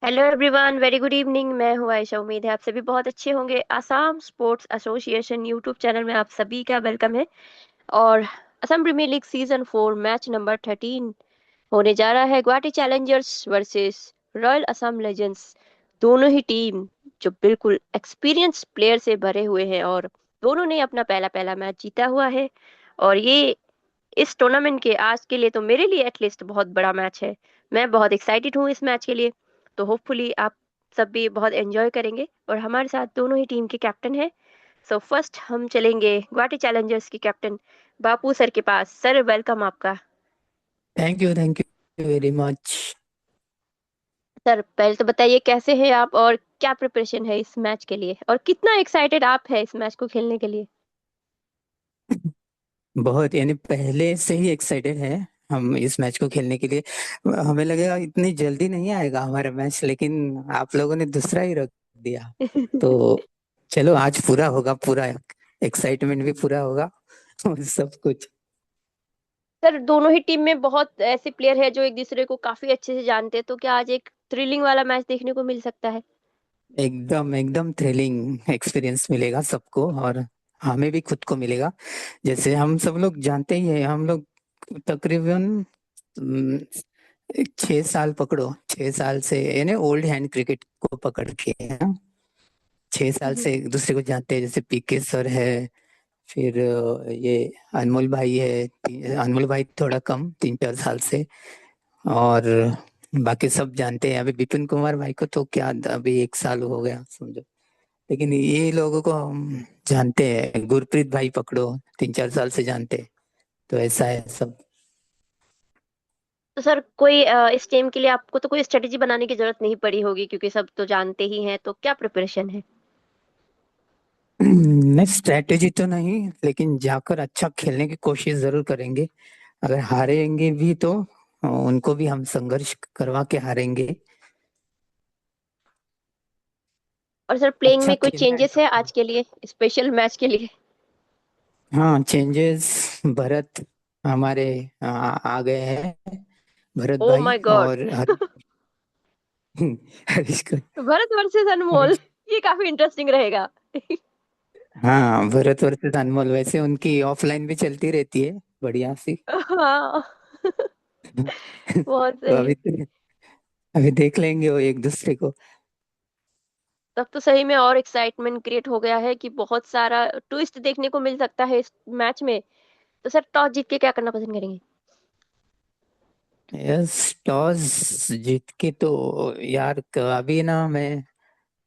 Hello everyone, very good evening. मैं हूँ आयशा। उम्मीद है आप सभी बहुत अच्छे होंगे। Assam sports association YouTube channel में आप सभी का वेलकम है। और Assam premier league season 4 match number 13 होने जा रहा है। Guwahati challengers versus royal Assam legends. दोनों ही टीम जो बिल्कुल एक्सपीरियंस प्लेयर से भरे हुए हैं, और दोनों ने अपना पहला पहला मैच जीता हुआ है। और ये इस टूर्नामेंट के आज के लिए तो मेरे लिए एटलीस्ट बहुत बड़ा मैच है। मैं बहुत एक्साइटेड हूँ इस मैच के लिए। तो होपफुली आप सब भी बहुत एंजॉय करेंगे। और हमारे साथ दोनों ही टीम के कैप्टन हैं। सो फर्स्ट हम चलेंगे गुवाहाटी चैलेंजर्स के कैप्टन बापू सर के पास। सर, वेलकम आपका। Thank you very much. Sir, पहले तो बताइए कैसे हैं आप, और क्या प्रिपरेशन है इस मैच के लिए, और कितना एक्साइटेड आप है इस मैच को खेलने के लिए। बहुत यानी पहले से ही एक्साइटेड है हम इस मैच को खेलने के लिए। हमें लगेगा इतनी जल्दी नहीं आएगा हमारा मैच, लेकिन आप लोगों ने दूसरा ही रख दिया। तो चलो आज पूरा होगा, पूरा एक्साइटमेंट भी पूरा होगा और सब कुछ। सर, दोनों ही टीम में बहुत ऐसे प्लेयर है जो एक दूसरे को काफी अच्छे से जानते हैं, तो क्या आज एक थ्रिलिंग वाला मैच देखने को मिल सकता है। एकदम एकदम थ्रिलिंग एक्सपीरियंस मिलेगा सबको, और हमें भी खुद को मिलेगा। जैसे हम सब लोग जानते ही हैं, हम लोग तकरीबन 6 साल पकड़ो, 6 साल से यानी ओल्ड हैंड क्रिकेट को पकड़ के हैं। 6 साल हम्म। से एक दूसरे को जानते हैं। जैसे पीके सर है, फिर ये अनमोल भाई है। अनमोल भाई थोड़ा कम, 3 4 साल से। और बाकी सब जानते हैं। अभी विपिन कुमार भाई को तो क्या, अभी 1 साल हो गया समझो। लेकिन ये लोगों को हम जानते हैं। गुरप्रीत भाई पकड़ो, 3 4 साल से जानते हैं। तो ऐसा है सब। तो सर, कोई इस टीम के लिए आपको तो कोई स्ट्रेटेजी बनाने की जरूरत नहीं पड़ी होगी, क्योंकि सब तो जानते ही हैं। तो क्या प्रिपरेशन है। नहीं, स्ट्रेटेजी तो नहीं, लेकिन जाकर अच्छा खेलने की कोशिश जरूर करेंगे। अगर हारेंगे भी तो उनको भी हम संघर्ष करवा के हारेंगे। और सर, प्लेइंग अच्छा में कोई खेलना है चेंजेस है सबको। आज के लिए, स्पेशल मैच के लिए। हाँ, चेंजेस। भरत हमारे आ गए हैं, भरत ओ भाई। My God. और हरीश हरीश को। भारत वर्सेस अनमोल, हरीश। ये काफी इंटरेस्टिंग रहेगा। हाँ, भरत वर्सेस अनमोल। वैसे उनकी ऑफलाइन भी चलती रहती है, बढ़िया सी। हाँ। बहुत तो सही। अभी देख लेंगे वो एक दूसरे को। तब तो सही में और एक्साइटमेंट क्रिएट हो गया है कि बहुत सारा ट्विस्ट देखने को मिल सकता है इस मैच में। तो सर, टॉस जीत के क्या करना पसंद करेंगे। यस, टॉस जीत के तो यार अभी ना मैं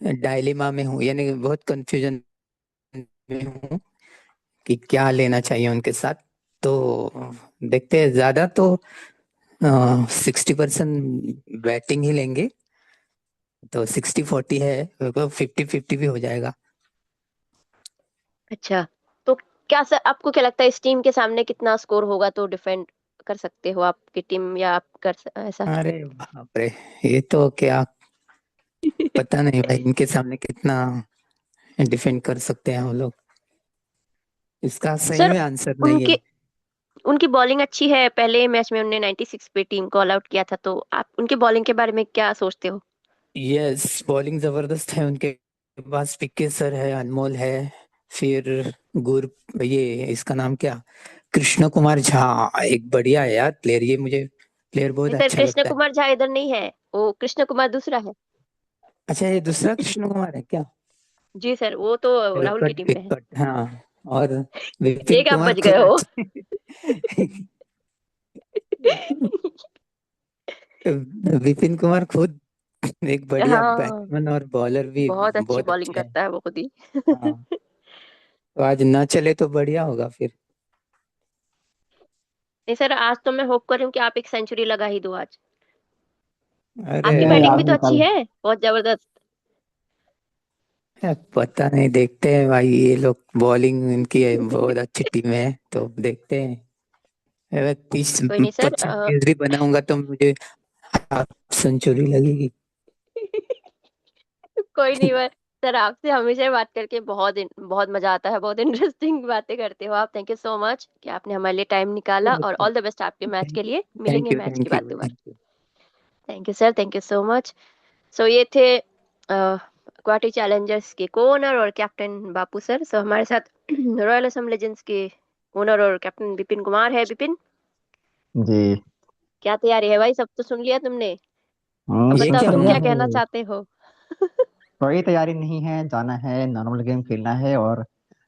डायलेमा में हूँ, यानी बहुत कंफ्यूजन में हूँ कि क्या लेना चाहिए उनके साथ। तो देखते हैं, ज्यादा तो 60% बैटिंग ही लेंगे। तो 60-40 है, 50-50 भी हो जाएगा। अच्छा। तो क्या सर, आपको क्या लगता है इस टीम के सामने कितना स्कोर होगा तो डिफेंड कर सकते हो आपकी टीम, या आप ऐसा। अरे बाप रे, ये तो क्या, पता नहीं भाई इनके सामने कितना डिफेंड कर सकते हैं हम लोग। इसका सही सर, में आंसर नहीं है। उनकी उनकी बॉलिंग अच्छी है। पहले मैच में उन्होंने 96 पे टीम को ऑल आउट किया था, तो आप उनकी बॉलिंग के बारे में क्या सोचते हो। यस, बॉलिंग जबरदस्त है उनके पास। पिक्के सर है, अनमोल है, फिर गुर ये इसका नाम क्या, कृष्ण कुमार झा। एक बढ़िया है यार प्लेयर, ये मुझे प्लेयर बहुत नहीं सर, अच्छा कृष्ण लगता है। कुमार झा इधर नहीं है। वो कृष्ण कुमार दूसरा है। अच्छा, ये दूसरा कृष्ण कुमार है क्या? जी सर, वो तो राहुल की कट टीम में है। कट, हाँ। और विपिन एक आप कुमार बच गए खुद हो। अच्छे विपिन कुमार खुद एक बढ़िया हाँ, बैट्समैन और बॉलर भी बहुत अच्छी बहुत बॉलिंग अच्छे हैं। करता है वो खुद ही। हाँ, तो आज ना चले तो बढ़िया होगा फिर। नहीं सर, आज तो मैं होप कर रही हूँ कि आप एक सेंचुरी लगा ही दो आज। अरे आपकी नहीं बैटिंग भी आज तो अच्छी निकाल। है, बहुत जबरदस्त। पता नहीं, देखते हैं भाई। ये लोग बॉलिंग इनकी है, बहुत अच्छी टीम है, तो देखते हैं। अगर तीस कोई नहीं सर। 25 भी बनाऊंगा तो मुझे हाफ सेंचुरी लगेगी। कोई नहीं। मैं सर, आपसे हमेशा बात करके बहुत मजा आता है। बहुत इंटरेस्टिंग बातें करते हो आप। थैंक यू सो मच कि आपने हमारे लिए टाइम निकाला, और ऑल द बेस्ट आपके मैच के लिए। मिलेंगे मैच के थैंक बाद यू दोबारा। Thank you. Thank you sir, thank you so much. So ये थे गुवाहाटी चैलेंजर्स के को ओनर और कैप्टन बापू सर। सो हमारे साथ रॉयल असम लेजेंड्स के ओनर और कैप्टन विपिन कुमार है। विपिन, जी। क्या तैयारी है भाई? सब तो सुन लिया तुमने, अब ये बताओ क्या तुम हुआ? क्या कहना चाहते हो। कोई तैयारी नहीं है, जाना है, नॉर्मल गेम खेलना है। और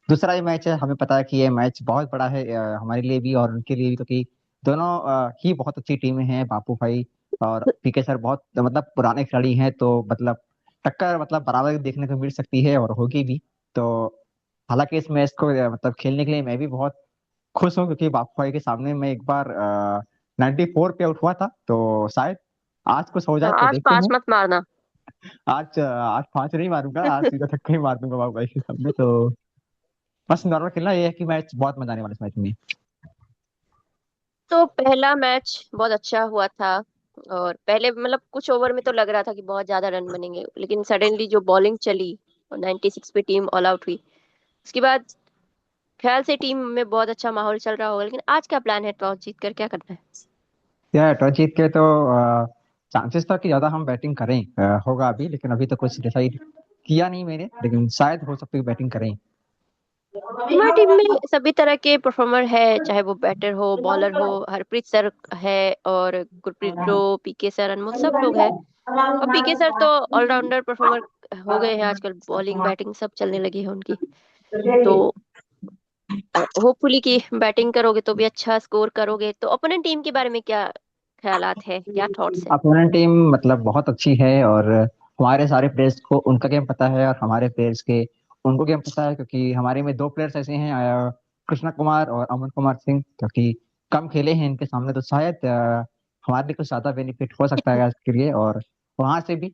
दूसरा ये मैच है, हमें पता है कि ये मैच बहुत बड़ा है, हमारे लिए भी और उनके लिए भी, क्योंकि दोनों ही बहुत अच्छी टीमें हैं। बापू भाई और पीके सर बहुत मतलब पुराने खिलाड़ी हैं, तो मतलब टक्कर मतलब बराबर देखने को मिल सकती है और होगी भी। तो हालांकि इस मैच को मतलब खेलने के लिए मैं भी बहुत खुश हूँ, क्योंकि बापू भाई के सामने मैं एक बार 94 पे आउट हुआ था, तो शायद आज कुछ हो तो जाए तो आज देखते पास हैं। मत मारना। आज 5 नहीं मारूंगा, आज सीधा छक्का ही मार दूंगा बाबू भाई के सामने। तो बस नॉर्मल खेलना, ये है कि मैच बहुत मजा आने वाला है इस मैच में। तो पहला मैच बहुत अच्छा हुआ था, और पहले मतलब कुछ ओवर में तो लग रहा था कि बहुत ज्यादा रन बनेंगे, लेकिन सडनली जो बॉलिंग चली और 96 पे टीम ऑल आउट हुई, उसके बाद ख्याल से टीम में बहुत अच्छा माहौल चल रहा होगा। लेकिन आज क्या प्लान है? टॉस जीत कर क्या करना है? यार टॉस जीत के तो चांसेस था कि ज्यादा हम बैटिंग करें, होगा अभी, लेकिन अभी तो कुछ डिसाइड किया नहीं मैंने, लेकिन शायद हो सकता है बैटिंग करें। हमारी टीम में सभी तरह के परफॉर्मर है, चाहे वो बैटर हो बॉलर हो। हरप्रीत सर है, और गुरप्रीत ब्रो, पीके सर, अनमोल, सब लोग हैं। और पीके सर तो ऑलराउंडर परफॉर्मर हो गए हैं आजकल, बॉलिंग बैटिंग सब चलने लगी है उनकी। तो होपफुली कि बैटिंग करोगे तो भी अच्छा स्कोर करोगे। तो ओपोनेंट टीम के बारे में क्या ख्यालात है, क्या थॉट्स है? अपोनेंट टीम मतलब बहुत अच्छी है, और हमारे सारे प्लेयर्स को उनका गेम पता है और हमारे प्लेयर्स के उनको गेम पता है, क्योंकि हमारे में दो प्लेयर्स ऐसे हैं, कृष्णा कुमार और अमन कुमार सिंह, क्योंकि कम खेले हैं इनके सामने, तो शायद हमारे लिए कुछ ज्यादा बेनिफिट हो सकता है इसके लिए। और वहां से भी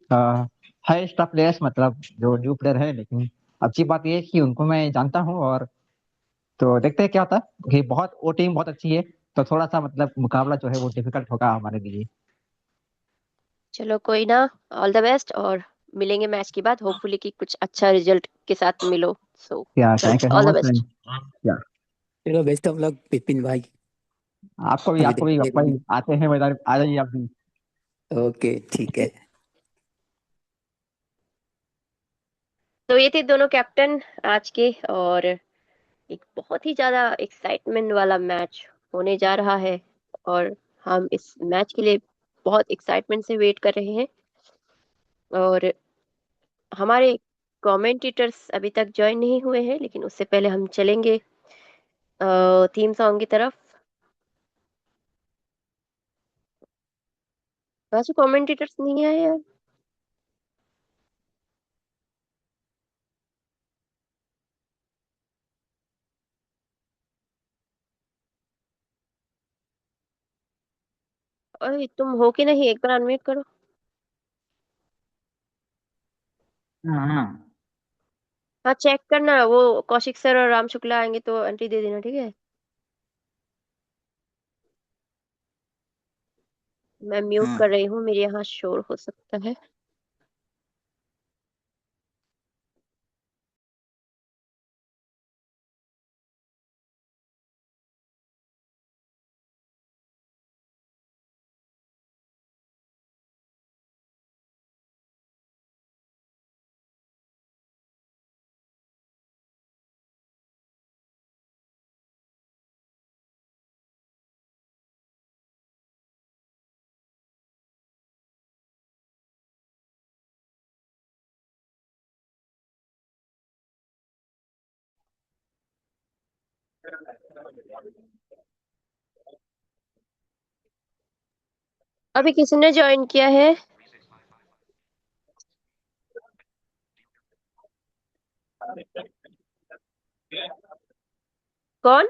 है स्टार प्लेयर्स, मतलब जो न्यू प्लेयर है, लेकिन अच्छी बात यह है कि उनको मैं जानता हूँ। और तो देखते हैं क्या होता है, क्योंकि बहुत वो टीम बहुत अच्छी है, तो थोड़ा सा मतलब मुकाबला जो है वो डिफिकल्ट होगा हमारे लिए। चलो कोई ना, ऑल द बेस्ट, और मिलेंगे मैच के बाद होपफुली कि कुछ अच्छा रिजल्ट के साथ मिलो। सो या चलो, thank you all so the much. Best. या चलो बेस्ट ऑफ लक विपिन भाई। अभी आपको भी देखते भाई हैं। आते हैं मैदान, आ जाइए आप भी। ओके ठीक है। तो ये थे दोनों कैप्टन आज के, और एक बहुत ही ज्यादा एक्साइटमेंट वाला मैच होने जा रहा है, और हम इस मैच के लिए बहुत एक्साइटमेंट से वेट कर रहे हैं। और हमारे कमेंटेटर्स अभी तक ज्वाइन नहीं हुए हैं, लेकिन उससे पहले हम चलेंगे थीम सॉन्ग की तरफ। वैसे कमेंटेटर्स नहीं आए यार। अरे तुम हो कि नहीं, एक बार अनम्यूट करो। हाँ। हाँ चेक करना, वो कौशिक सर और राम शुक्ला आएंगे तो एंट्री दे देना, ठीक है? मैं म्यूट हाँ। कर रही हूँ, मेरे यहाँ शोर हो सकता है। अभी किसने ज्वाइन किया है? कौन?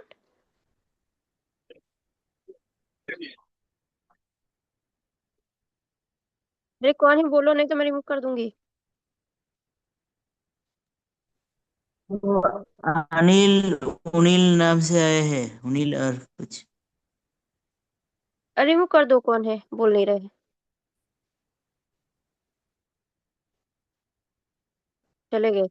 अरे कौन है, बोलो नहीं तो मैं रिमूव कर दूंगी। वो अनिल, उनिल नाम से आए हैं, उनिल और कुछ। अरे रिमूव कर दो, कौन है बोल नहीं रहे? चले गए।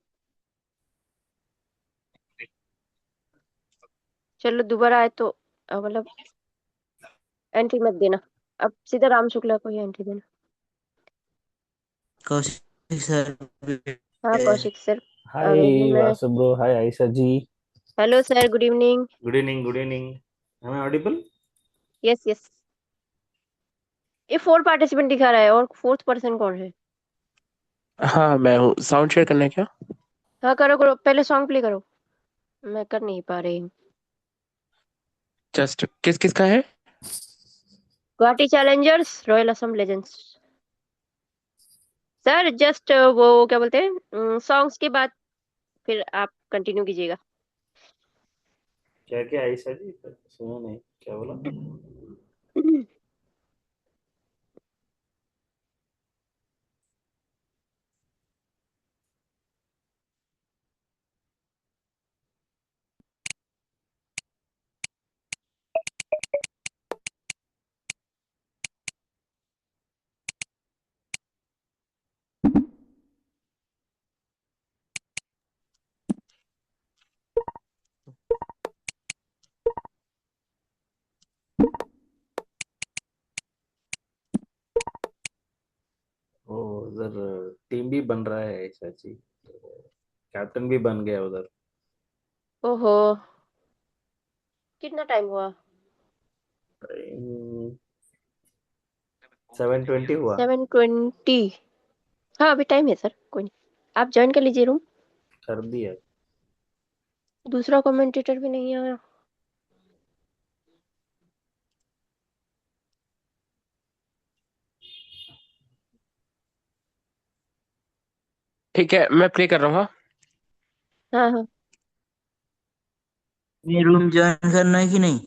चलो दोबारा आए तो मतलब एंट्री मत देना, अब सीधा राम शुक्ला को ही एंट्री देना। कौशिक सर भी हाँ है। कौशिक सर हाय अवेलेबल है। Vasu bro, hi Ayesha ji. Hello sir, good evening. Good evening, good evening. Am I audible? Yes yes. ये 4 पार्टिसिपेंट दिखा रहा है और 4th पर्सन कौन है? हाँ मैं हूँ। साउंड शेयर करना है क्या? हाँ करो करो, पहले सॉन्ग प्ले करो। मैं कर नहीं पा रही हूँ। जस्ट किस किस का है? Guwahati Challengers, royal Assam legends. Sir just वो क्या बोलते हैं, सॉन्ग्स के बाद फिर आप कंटिन्यू कीजिएगा। क्या क्या आयशा जी, सुना नहीं, क्या बोला? ओ, उधर टीम भी बन रहा है आयशा जी, कैप्टन भी बन गया उधर। ओहो, कितना टाइम हुआ? 7:20 हुआ। 7:20। हाँ अभी टाइम है सर, कोई नहीं। आप ज्वाइन कर लीजिए रूम। कर दिया। दूसरा कमेंटेटर भी नहीं आया। ठीक है मैं प्ले कर रहा हूँ। हाँ हाँ हाँ। ये रूम ज्वाइन करना है कि नहीं?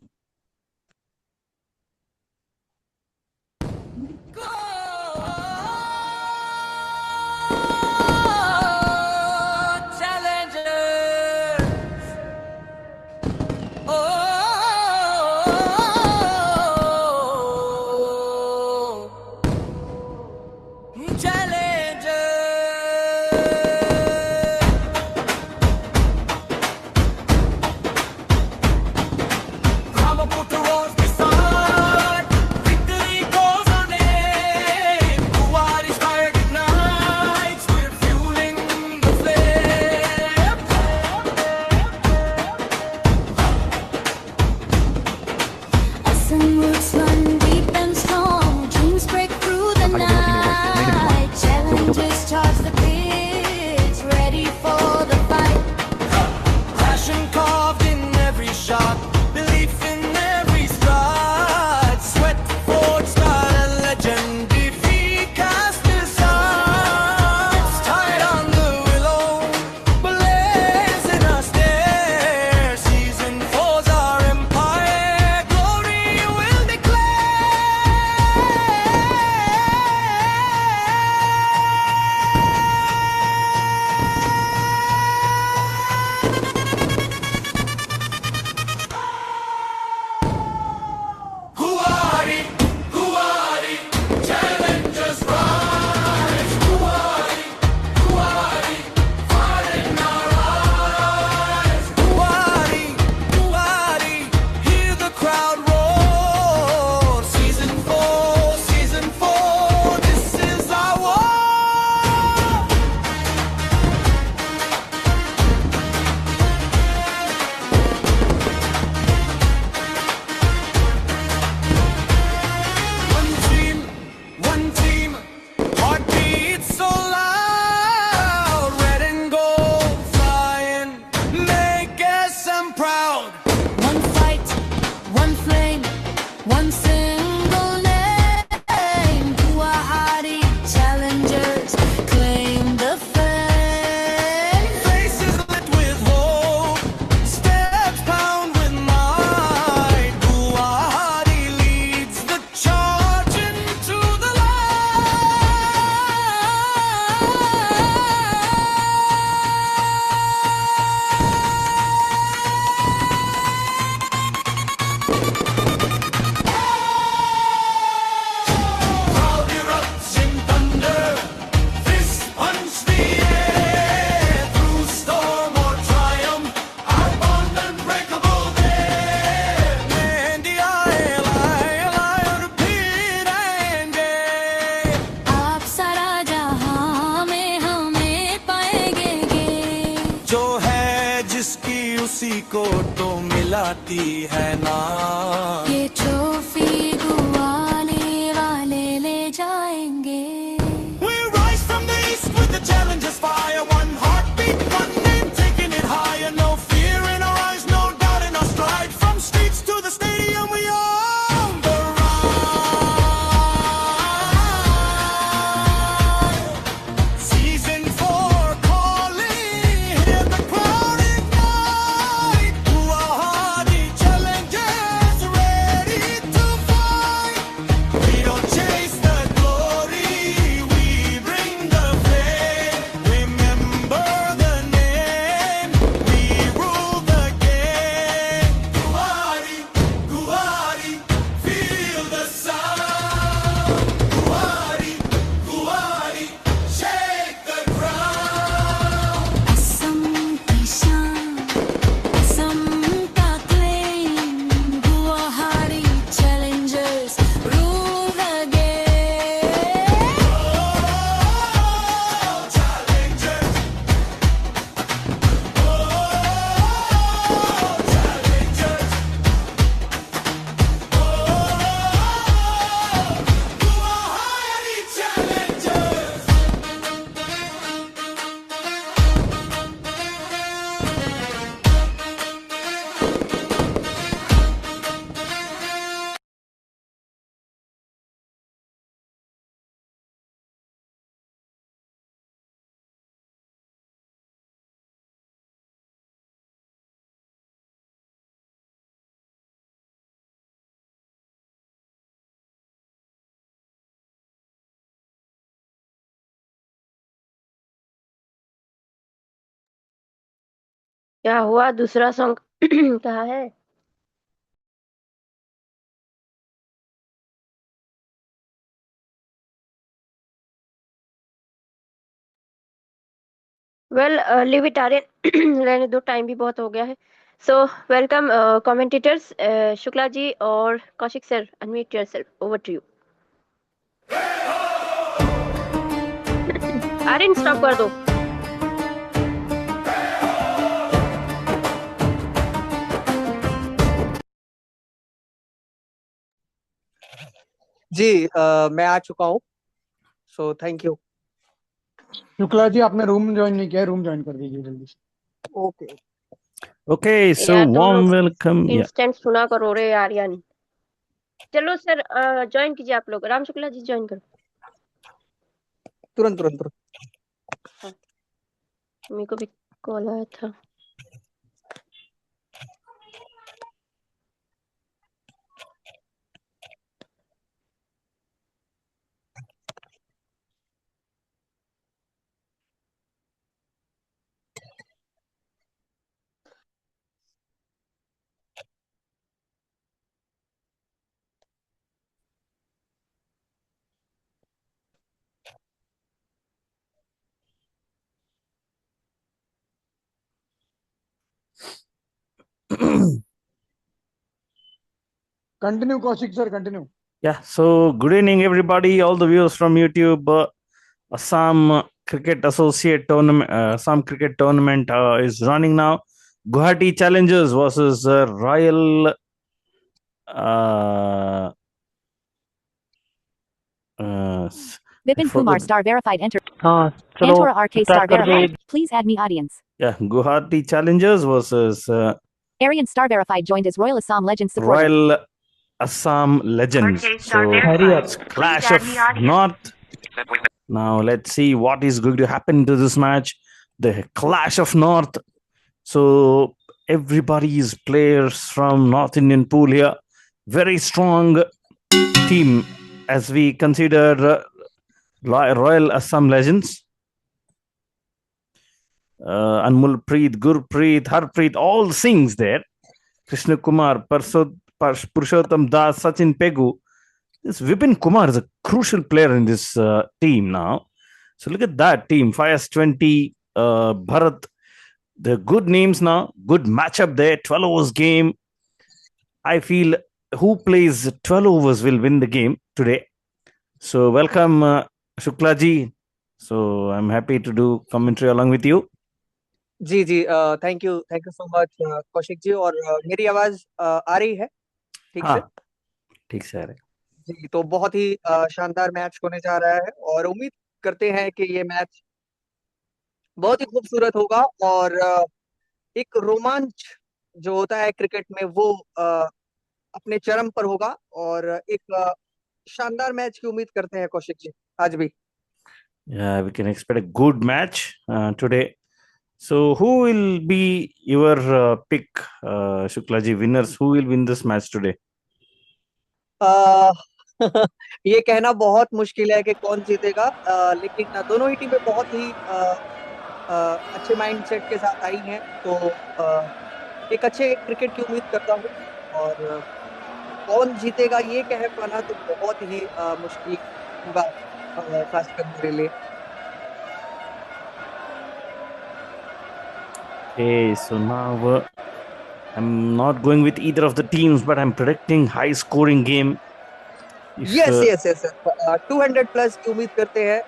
उसी को तो मिलाती है ना। ये ट्रॉफी गुवाले वाले ले जाएंगे। We rise from the east with the challenger's fire. One heartbeat, one name, taking it higher. No fear in our eyes, no doubt in our stride. From streets to the stadium, we are on the ride. Season 4 calling, hear the crowd ignite. Guwahati challengers ready to fight. We don't chase the glory, we bring the flame. Remember the name, we rule the game. Guwahati, Guwahati, feel the sound. Guwahati, Guwahati, shake the ground. Assam की शान, असम का claim. Guwahati challengers rule the game. Challengers, challengers, Guwahati challengers. क्या हुआ? दूसरा song कहाँ है? Well live it Aryan, रहने दो, टाइम भी बहुत हो गया है। So welcome commentators Shukla ji और Kaushik sir, unmute yourself, over to you. Aryan stop कर दो। जी मैं आ चुका हूँ, so thank you. Shukla ji आपने रूम ज्वाइन नहीं किया है, रूम ज्वाइन कर दीजिए जल्दी से। ओके Okay, so यार तुम warm लोग welcome. Yeah. इंस्टेंट सुना करो रे आर्यन। चलो सर ज्वाइन कीजिए आप लोग। राम शुक्ला जी ज्वाइन करो। तुरंत तुरंत तुरंत। मेरे को भी कॉल आया था। Continue Kaushik sir, continue. Yeah, so good evening, everybody, all the viewers from YouTube. Assam Cricket Associate Tournament, Assam Cricket Tournament is running now. Guwahati Challengers versus Royal Vipin Kumar Star Verified Enter. हाँ Antora RK Star start कर दो। Verified. Please add me audience. Yeah, Guwahati Challengers versus Aryan Star Verified joined as Royal Assam Legends supporter. Royal Assam Legends. So it's clash of North. Now let's see what is going to happen to this match. The clash of North. So everybody's players from North Indian pool here. Very strong team as we consider Royal Assam Legends. Anmol Preet, Gurpreet, Harpreet, all sings there. Krishna Kumar, Purushottam Das, Sachin Pegu. This Vipin Kumar is a crucial player in this team now. So look at that team. Fires 20, Bharat. The good names now. Good matchup there. 12 overs game. I feel who plays 12 overs will win the game today. So welcome Shukla ji. So I'm happy to do commentary along with you. जी जी, thank you so much Kaushik ji. और मेरी आवाज आ रही है ठीक से? हाँ ठीक से आ रहे। जी, तो बहुत ही शानदार मैच होने जा रहा है और उम्मीद करते हैं कि ये मैच बहुत ही खूबसूरत होगा और एक रोमांच जो होता है क्रिकेट में वो अपने चरम पर होगा और एक शानदार मैच की उम्मीद करते हैं कौशिक जी आज भी। Yeah, we can expect a good match today. So, who will be your pick, Shuklaji, winners? Who will win this match today? अ, ये कहना बहुत मुश्किल है कि कौन जीतेगा, लेकिन दोनों ही टीमें बहुत ही अच्छे माइंडसेट के साथ आई हैं, तो एक अच्छे क्रिकेट की उम्मीद करता हूँ। और कौन जीतेगा ये कह पाना तो बहुत ही मुश्किल होगा, खासकर मेरे लिए। Okay, so now I'm not going with either of the teams, but I'm predicting high scoring game. Yes yes yes, 200 plus की उम्मीद करते हैं।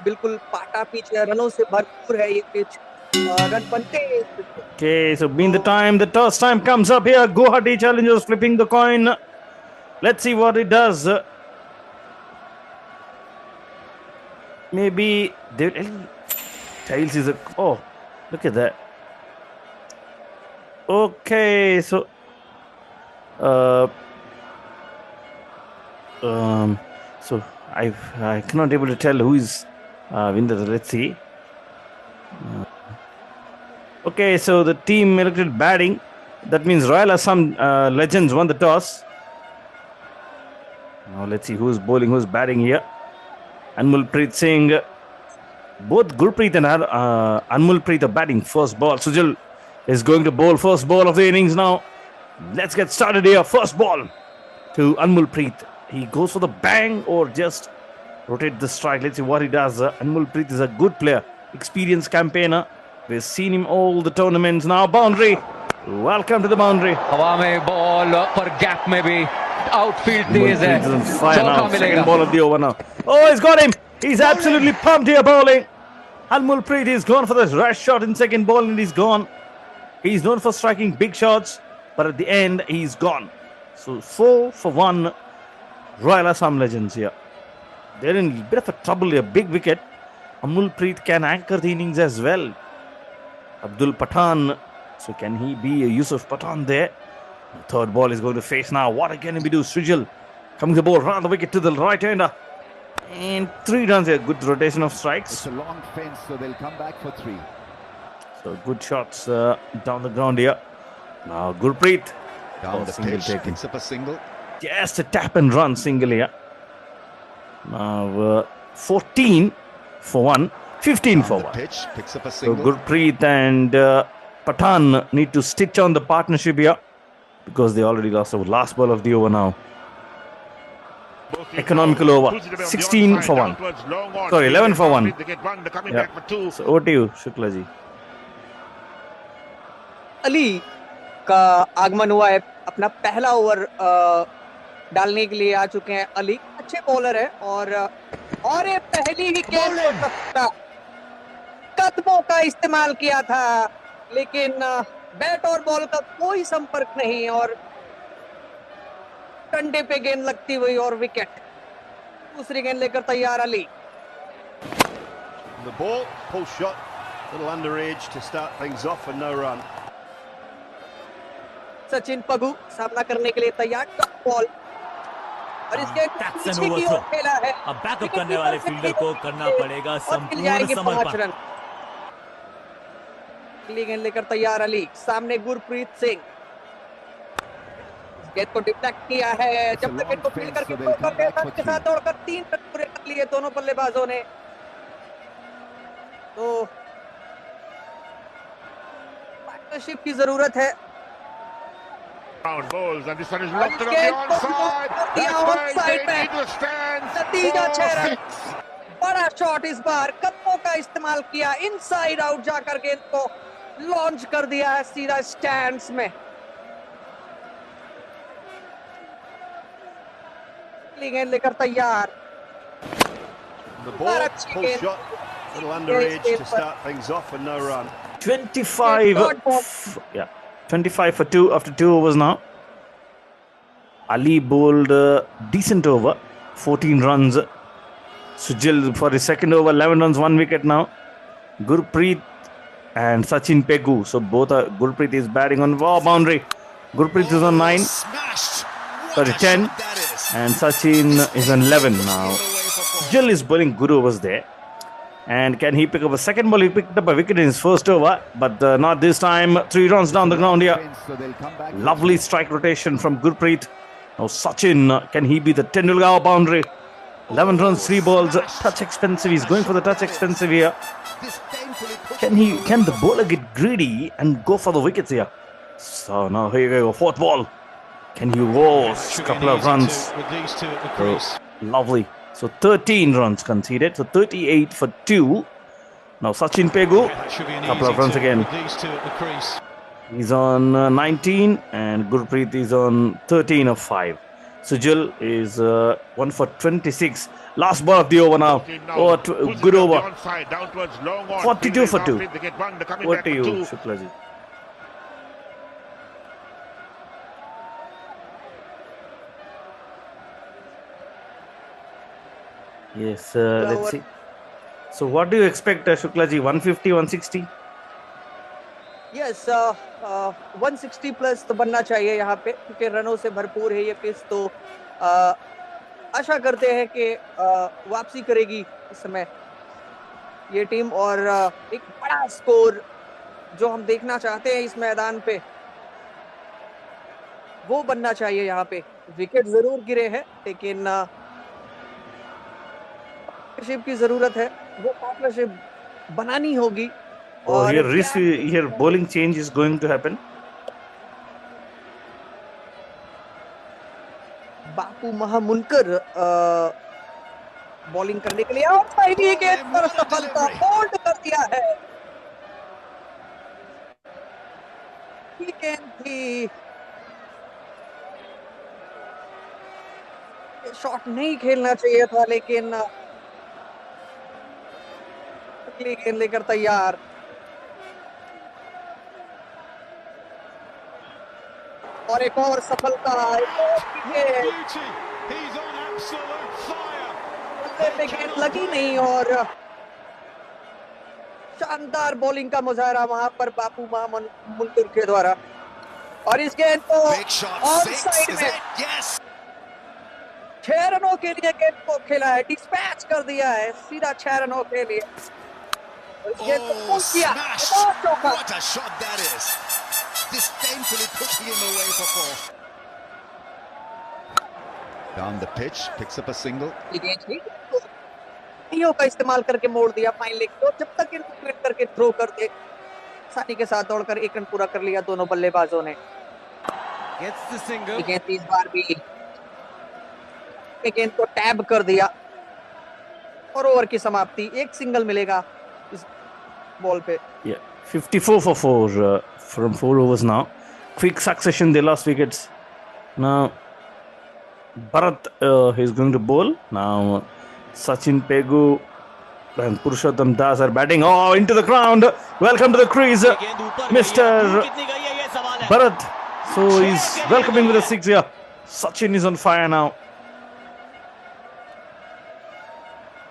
बिल्कुल पाटा पिच है, रनों से भरपूर है ये पिच, रन बनते हैं इस पिच पे। Okay, so being the time, the toss time comes up here. Guwahati Challengers flipping the coin. Let's see what it does. Maybe Tails is a. Oh, look at that. Okay, so. So I cannot able to tell who is winner. Let's see. Okay, so the team elected batting. That means Royal Assam Legends won the toss. Now let's see who's bowling, who's batting here. Anmolpreet Singh. Both Gurpreet and Anmolpreet are batting first ball. Sujal is going to bowl first ball of the innings now. Let's get started here. First ball to Anmolpreet. He goes for the bang or just rotate the strike. Let's see what he does. Anmolpreet is a good player, experienced campaigner. We've seen him all the tournaments now. Boundary. Welcome to the boundary. हवा में ball पर gap में भी outfield तेज है, चौका मिलेगा। Second ball of the over now. Oh, he's got him. He's absolutely pumped here bowling. Anmolpreet is gone for this rush shot in second ball and he's gone. He's known for striking big shots, but at the end he's gone. So 4 for 1. Royal Assam Legends here. They're in a bit of a trouble here. Big wicket. Anmolpreet can anchor the innings as well. Abdul Pathan. So can he be a Yusuf Pathan there? The third ball is going to face now. What can he do? Srijal coming the ball round the wicket to the right hander. And 3 runs here. Good rotation of strikes. It's a long fence, so they'll come back for 3. So good shots down the ground here. Now Gurpreet. Down the single pitch, taken. picks up a single. Just a tap and run single here. Now 14 for 1. 15 for 1. Pitch, picks up a So single. Gurpreet and Pathan need to stitch on the partnership here because they already lost the last ball of the over now. Economical over. 16 for 1. Sorry, 11 for 1. Yeah. So over to you, Shukla ji. Ali का आगमन हुआ है, अपना पहला over डालने के लिए आ चुके हैं अली। अच्छे बॉलर है और ये पहली ही गेंद कदमों का इस्तेमाल किया था, लेकिन बैट और बॉल का कोई संपर्क नहीं और डंडे पे गेंद लगती हुई और विकेट। दूसरी गेंद लेकर तैयार Ali. The ball, pull shot, little underage to start things off and no run. Sachin पगू सामना करने के लिए तैयार। टॉप बॉल और इसके पीछे की ओर खेला है। अब बैकअप करने वाले फील्डर को करना पड़ेगा संपूर्ण समर्पण। अगली गेंद लेकर तैयार अली। सामने गुरप्रीत सिंह, गेंद को डिफ्लेक्ट किया है। जब तक गेंद को फील्ड करके के साथ दौड़कर 3 रन पूरे कर लिए दोनों बल्लेबाजों ने। तो पार्टनरशिप की जरूरत है। Balls and this one is locked on the onside. नतीजा 6 रन। बड़ा शॉट इस बार, कदमों का इस्तेमाल किया, इनसाइड आउट जाकर गेंद को लॉन्च कर दिया है सीधा स्टैंड्स में। गेंद लेकर तैयार। The ball, pull shot, little underage to start things off and no run. 25. Dot ball. 25 for 2 after 2 overs now. Ali bowled a decent over, 14 runs. Sujil for his second over, 11 runs, 1 wicket now. Gurpreet and Sachin Pegu. So both are, Gurpreet is batting on boundary. Gurpreet is on 9. Sorry, 10. And Sachin is on 11 now. Sujil is bowling good overs there. And can he pick up a second ball? He picked up a wicket in his first over, but not this time. 3 runs down the ground here. Lovely strike rotation from Gurpreet. Now Sachin, can he be the Tendulkar boundary? 11 runs, 3 balls, touch expensive. He's going for the touch expensive here. Can the bowler get greedy and go for the wickets here? So now here you go, 4th ball. Can he go? A couple of runs. Lovely. So 13 runs conceded. So 38 for 2. Now Sachin Pegu, couple of runs again. He's on 19 and Gurpreet is on 13 of 5. Sujil is 1 for 26. Last ball of the over now. Oh, good over. 42 for 2. What do you, Shuklaji? Yes, let's see. So what do you expect, Shuklaji? 150, 160? Yes 160 plus तो बनना चाहिए यहाँ पे, क्योंकि रनों से भरपूर है ये पिच। तो आशा करते हैं कि वापसी करेगी इस समय ये टीम, और एक बड़ा स्कोर जो हम देखना चाहते हैं इस मैदान पे वो बनना चाहिए यहाँ पे। विकेट जरूर गिरे हैं, लेकिन पार्टनरशिप की जरूरत है, वो पार्टनरशिप बनानी होगी। Oh, here bowling change is going to happen. Bapu Mahamunkar bowling करने के लिए, और पहली गेंद पर सफलता, होल्ड कर दिया है। ये गेंद थी, शॉट नहीं खेलना चाहिए था, लेकिन अगली गेंद लेकर तैयार। और एक और सफलता, पे गेंद लगी नहीं, और शानदार बॉलिंग का मुजाहरा वहां पर बापू महामुनकर के द्वारा। और इस गेंद को ऑन साइड में 6 रनों के लिए गेंद को खेला है, डिस्पैच कर दिया है सीधा 6 रनों के लिए। इस गेंद को पुल किया, चौका। Disdainfully pushing him away for 4. Down the pitch, picks up a single. ईओ का इस्तेमाल करके मोड़ दिया फाइन लेग को, जब तक इनको क्लिक करके थ्रो कर दे। आसानी के साथ दौड़कर 1 रन पूरा कर लिया दोनों बल्लेबाजों ने। गेंद इस बार भी गेंद को टैब कर दिया और ओवर की समाप्ति। 1 सिंगल मिलेगा इस बॉल पे। 54 for 4 from 4 overs now. Quick succession, they lost wickets. Now Bharat is going to bowl. Now Sachin Pegu and Purushottam Das are batting. Oh, into the ground. Welcome to the crease, Mr. Bharat. So he's welcoming with a 6 here. Sachin is on fire now.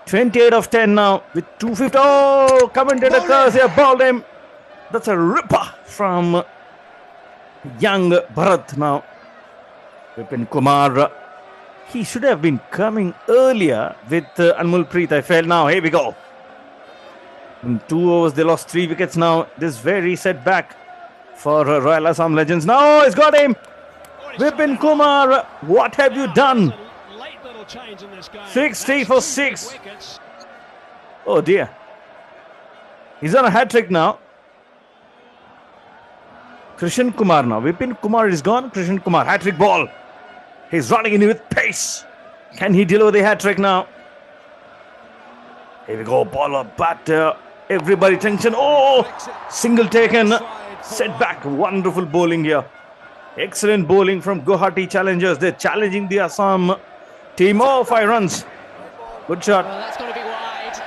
28 of 10 now with 250. Oh, commentator curse here, bowled him. That's a ripper from young Bharat now. Vipin Kumar. He should have been coming earlier with Anmolpreet, I felt. Now, here we go. In 2 overs, they lost 3 wickets now. This very setback for Royal Assam Legends. Now, he's got him. Vipin Kumar, what have you done? 60 for 6. Oh dear. He's on a hat-trick now. Krishan Kumar now. Vipin Kumar is gone. Krishan Kumar, hat-trick ball. He's running in with pace. Can he deliver the hat-trick now? Here we go. Ball of batter. Everybody tension. Oh, single taken. Set back. Wonderful bowling here. Excellent bowling from Guwahati Challengers. They're challenging the Assam team. Oh, 5 runs. Good shot. Well, that's got to be wide.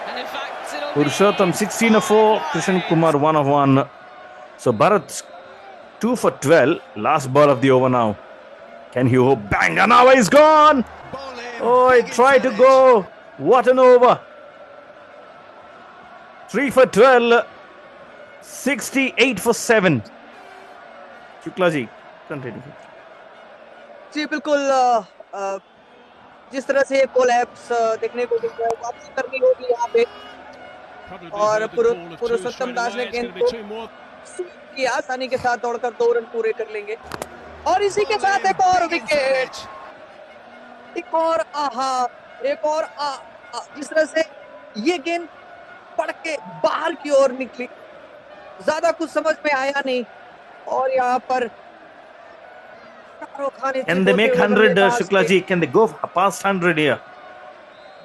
And in fact, it'll Purushottam 16 of 4, Krishna Kumar 1 of 1. So Bharat 2 for 12. Last ball of the over now. Can he hope? Bang! And now he's gone! Oh, he tried to go. What an over. 3 for 12. 68 for 7. Shukla ji, continue. जी बिल्कुल जिस तरह से collapse देखने को मिल रहा है वापसी करनी होगी यहाँ पे और पुरुषोत्तम दास ने गेंद को स्वीप किया, आसानी के साथ दौड़कर 2 रन पूरे कर लेंगे और इसी के साथ एक और विकेट, एक और जिस तरह से ये गेंद पड़ के बाहर की ओर निकली, ज्यादा कुछ समझ में आया नहीं और यहाँ पर And they make 100, Shukla ji. Can they go past 100 here?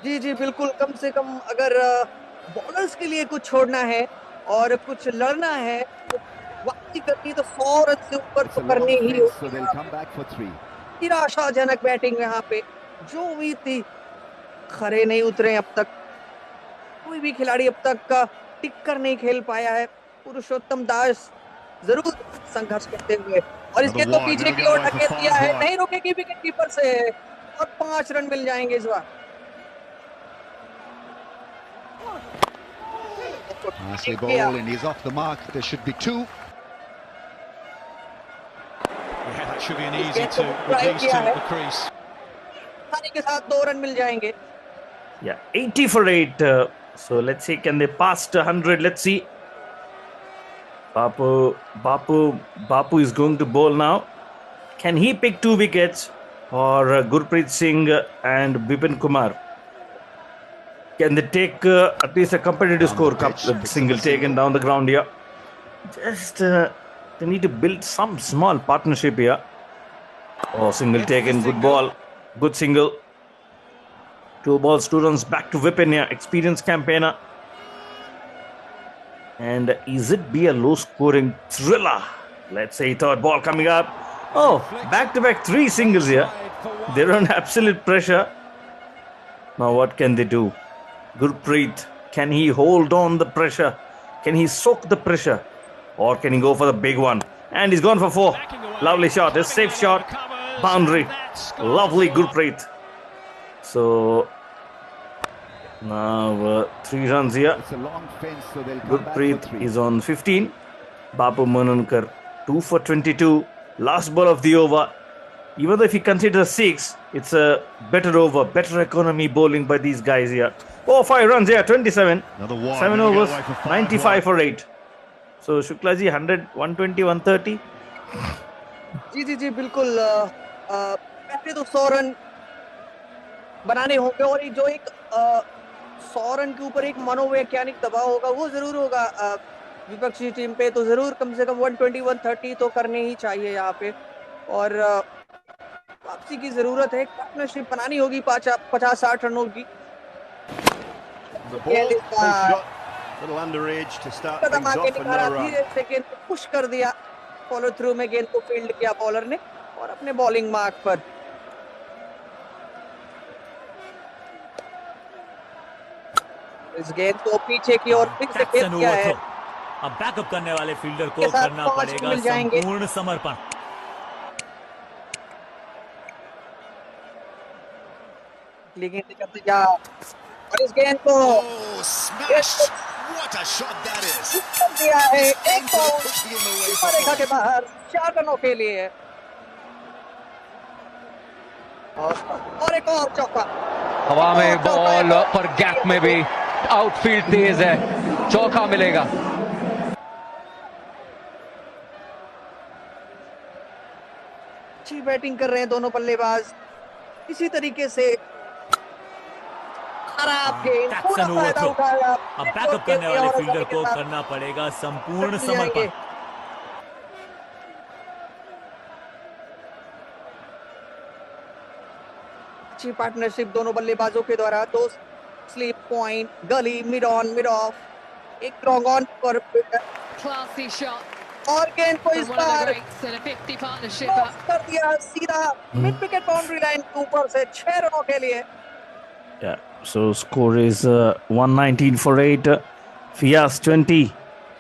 जी जी बिल्कुल, कम से कम अगर बॉलर्स के लिए कुछ छोड़ना है और कुछ लड़ना है तो वापसी करनी तो 100 रन से ऊपर तो करनी ही होगी। निराशाजनक बैटिंग यहाँ पे, जो उम्मीद थी खरे नहीं उतरे अब तक, कोई भी खिलाड़ी अब तक टिक कर नहीं खेल पाया है। पुरुषोत्तम दास जरूर संघर्ष करते हुए और इसके तो पीछे की ओर ढकेल दिया है, नहीं रुकेगी विकेट कीपर से और 5 रन मिल जाएंगे इस बार। Nicely ball and he's off the mark. There should be 2. Yeah, that should be an easy 2 with these 2 at the crease. आसानी के साथ 2 रन मिल जाएंगे। Yeah, 80 for 8. So let's see, can they pass 100? Let's see. Bapu is going to bowl now. Can he pick 2 wickets or Gurpreet Singh and Vipin Kumar? Can they take at least a competitive score? Single taken down the ground here. Just they need to build some small partnership here. Oh, single taken, good ball, good single. 2 balls, 2 runs back to Vipin here, experienced campaigner. And is it be a low scoring thriller? Let's say 3rd ball coming up. Oh, back-to-back 3 singles here. They're on absolute pressure. Now what can they do? Gurpreet, can he hold on the pressure? Can he soak the pressure? Or can he go for the big one? And he's gone for 4. Lovely shot, a safe shot. Boundary. Lovely Gurpreet. So now 3 runs here. Gurpreet is on 15. Bapu Manankar 2 for 22. Last ball of the over. Even though if you consider 6, it's a better over, better economy bowling by these guys here. Oh, 5 runs here, 27. 7 overs, 95 for 8. So Shukla ji 100, 120, 130. जी बिल्कुल, पहले तो 100 run बनाने होंगे और ये जो एक 100 run के ऊपर एक मनोवैज्ञानिक दबाव होगा वो जरूर होगा विपक्षी टीम पे, तो जरूर कम से कम 120, 130 तो करने ही चाहिए यहाँ पे और वापसी की जरूरत है, पार्टनरशिप बनानी होगी 50-60 रनों की। Little underage to start things off and no run. धीरे से गेंद को पुश कर दिया, फॉलो थ्रू में गेंद को फील्ड किया बॉलर ने और अपने बॉलिंग मार्क पर। इस गेंद को पीछे की ओर फिर से खेल दिया है। अब बैकअप करने वाले फील्डर को करना पड़ेगा संपूर्ण समर्पण। गेंद करते जा और इस गेंद को What a shot that is. दिया है, एक बाउंस रेखा के बाहर 4 रनों के लिए और एक और चौका। हवा में बॉल पर गैप में भी आउटफील्ड तेज है, चौका मिलेगा। अच्छी बैटिंग कर रहे हैं दोनों बल्लेबाज, इसी तरीके से खराब गेंद पूरा फायदा उठाया। अब बैकअप करने वाले फील्डर को करना पड़ेगा संपूर्ण समर्पण। अच्छी पार्टनरशिप दोनों बल्लेबाजों के द्वारा, 2 स्लीप पॉइंट, गली, मिड ऑन, मिड ऑफ, एक लॉन्ग ऑन पर और गेंद को इस बार कर दिया सीधा मिड विकेट बाउंड्री लाइन के ऊपर से 6 रनों के लिए। Yeah, so score is 119 for 8. Fiaz 20.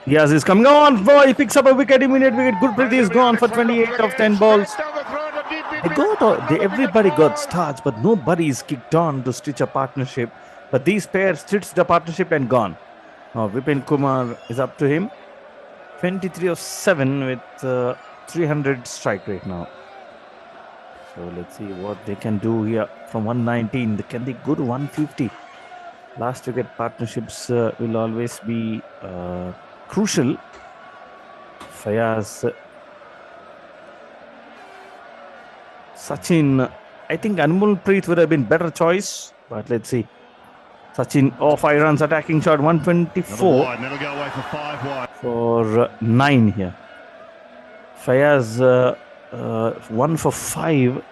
Fiaz is coming on. Boy, he picks up a wicket, immediate wicket. Gurpreet is gone for 28 of 10 balls. Everybody got starts, but nobody is kicked on to stitch a partnership. But these pairs stitched the partnership and gone. Now Vipin Kumar is up to him. 23 of 7 with 300 strike rate now. So let's see what they can do here from 119. Can they go to 150? Last wicket partnerships will always be crucial. Fayaz, Sachin, I think Anmol Preet would have been better choice, but let's see. Sachin, 5 runs, attacking shot, 124 Never go away for 5 wide. for 9 here. Fayaz, 1 for 5,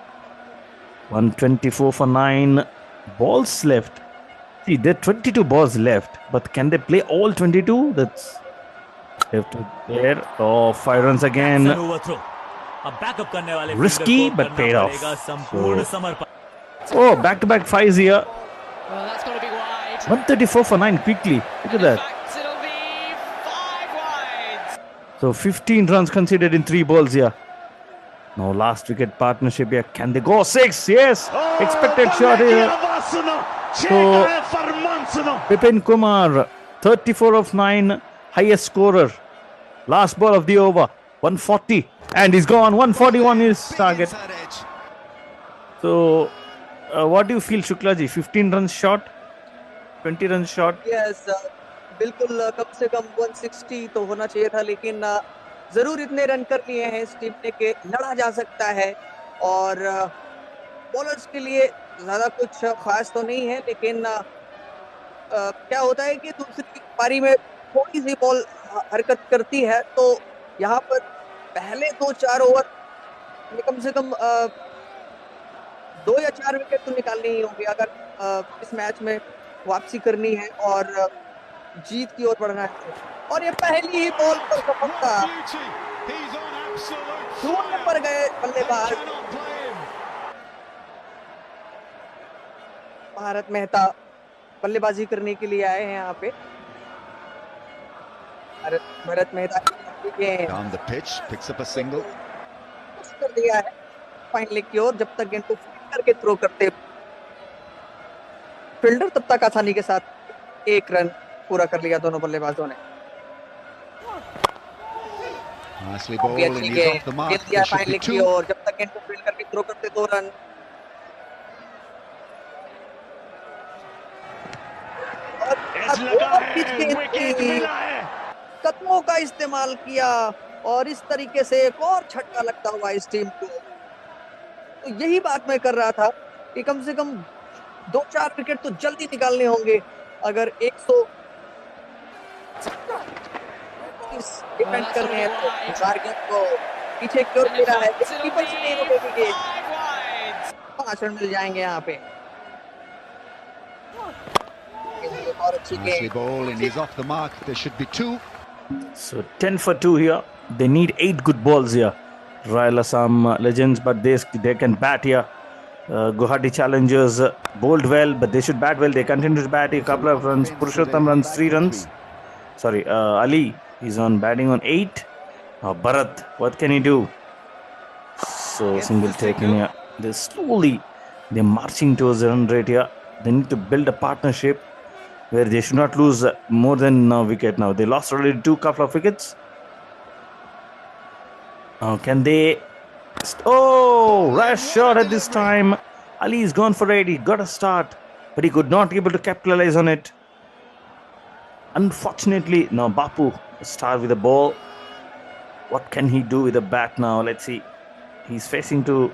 124 for 9. Balls left. See, there are 22 balls left, but can they play all 22? That's left there. 5 runs again. Risky, but paid off. So, back-to-back 5s here. 134 for 9 quickly. Look at that. So 15 runs conceded in 3 balls here. Now last wicket partnership here. Can they go 6? Yes. Expected shot here. So Vipin Kumar, 34 of 9, highest scorer. Last ball of the over, 140. And he's gone. 141 is target. So what do you feel, Shuklaji? 15 runs short? 20 runs short? Yes, बिल्कुल कम से कम 160 तो होना चाहिए था, लेकिन जरूर इतने run कर लिए हैं इस टीम ने कि लड़ा जा सकता है। और बॉलर्स के लिए ज्यादा कुछ खास तो नहीं है, लेकिन क्या होता है कि दूसरी पारी में थोड़ी सी बॉल हरकत करती है, तो यहाँ पर पहले 2-4 ओवर में कम से कम 2 या 4 विकेट तो निकालने ही होंगे अगर इस मैच में वापसी करनी है और जीत की ओर बढ़ना है। और ये पहली ही बॉल पर सफलता, शून्य पर गए बल्लेबाज भारत मेहता बल्लेबाजी करने के लिए आए हैं यहाँ पे। Bharat Mehta Down the pitch, picks up a single. कर दिया है फाइन लेग की ओर, जब तक गेंद को फील्ड करके थ्रो करते फील्डर, तब तक आसानी के साथ 1 रन पूरा कर लिया दोनों बल्लेबाजों ने। Nicely bowled and he's off the mark. There should be 2. और जब तक गेंद को फील्ड करके थ्रो करते 2 रन। कदमों का इस्तेमाल किया और इस तरीके से एक और छक्का लगता हुआ इस टीम को। तो यही बात मैं कर रहा था कि कम से कम 2-4 विकेट तो जल्दी निकालने होंगे अगर 100 डिफेंड करने हैं तो। गेंद को पीछे की ओर गिरा है, कीपर से नहीं रुकेगी गेंद। 5 रन मिल जाएंगे यहाँ पे। Nicely bowled and he's off the mark. There should be 2. So 10 for 2 here. They need 8 good balls here. Royal Assam Legends, but they can bat here. Guwahati Challengers bowled well, but they should bat well. They continue to bat a couple of runs. Purushottam runs 3 runs. Sorry, Ali is on batting on 8. Bharat, what can he do? So single taken here. They're marching towards the run rate here. They need to build a partnership where they should not lose more than a wicket now. They lost already 2 couple of wickets. Can they... Oh, rash shot at this time. Ali is gone for 8. He got a start, but he could not be able to capitalize on it. Unfortunately, now Bapu start with the ball. What can he do with the bat now? Let's see. He's facing to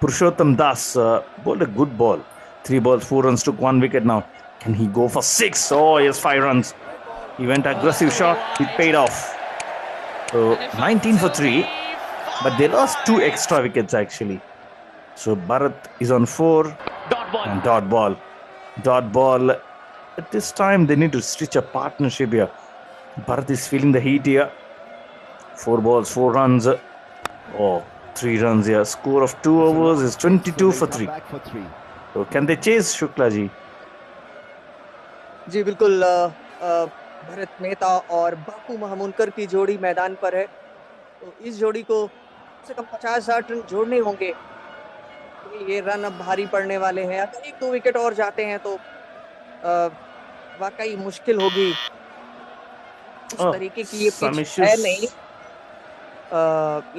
Purushottam Das. Bowled a good ball. 3 balls, 4 runs, took 1 wicket now. Can he go for 6? Oh, he has 5 runs. He went aggressive shot. It paid off. So 19 for 3. But they lost 2 extra wickets actually. So Bharat is on 4. And dot ball. Dot ball. At this time, they need to stitch a partnership here. Bharat is feeling the heat here. 4 balls, 4 runs. Oh, 3 runs here. Score of 2 overs is 22 for 3. So can they chase Shuklaji? जी बिल्कुल, भरत मेहता और बापू महमूदकर की जोड़ी मैदान पर है, तो इस जोड़ी को कम से कम 50-60 रन जोड़ने होंगे। तो ये रन अब भारी पड़ने वाले हैं। अगर 1-2 विकेट और जाते हैं तो वाकई मुश्किल होगी। उस Oh, तरीके की ये some पिच है issues. नहीं,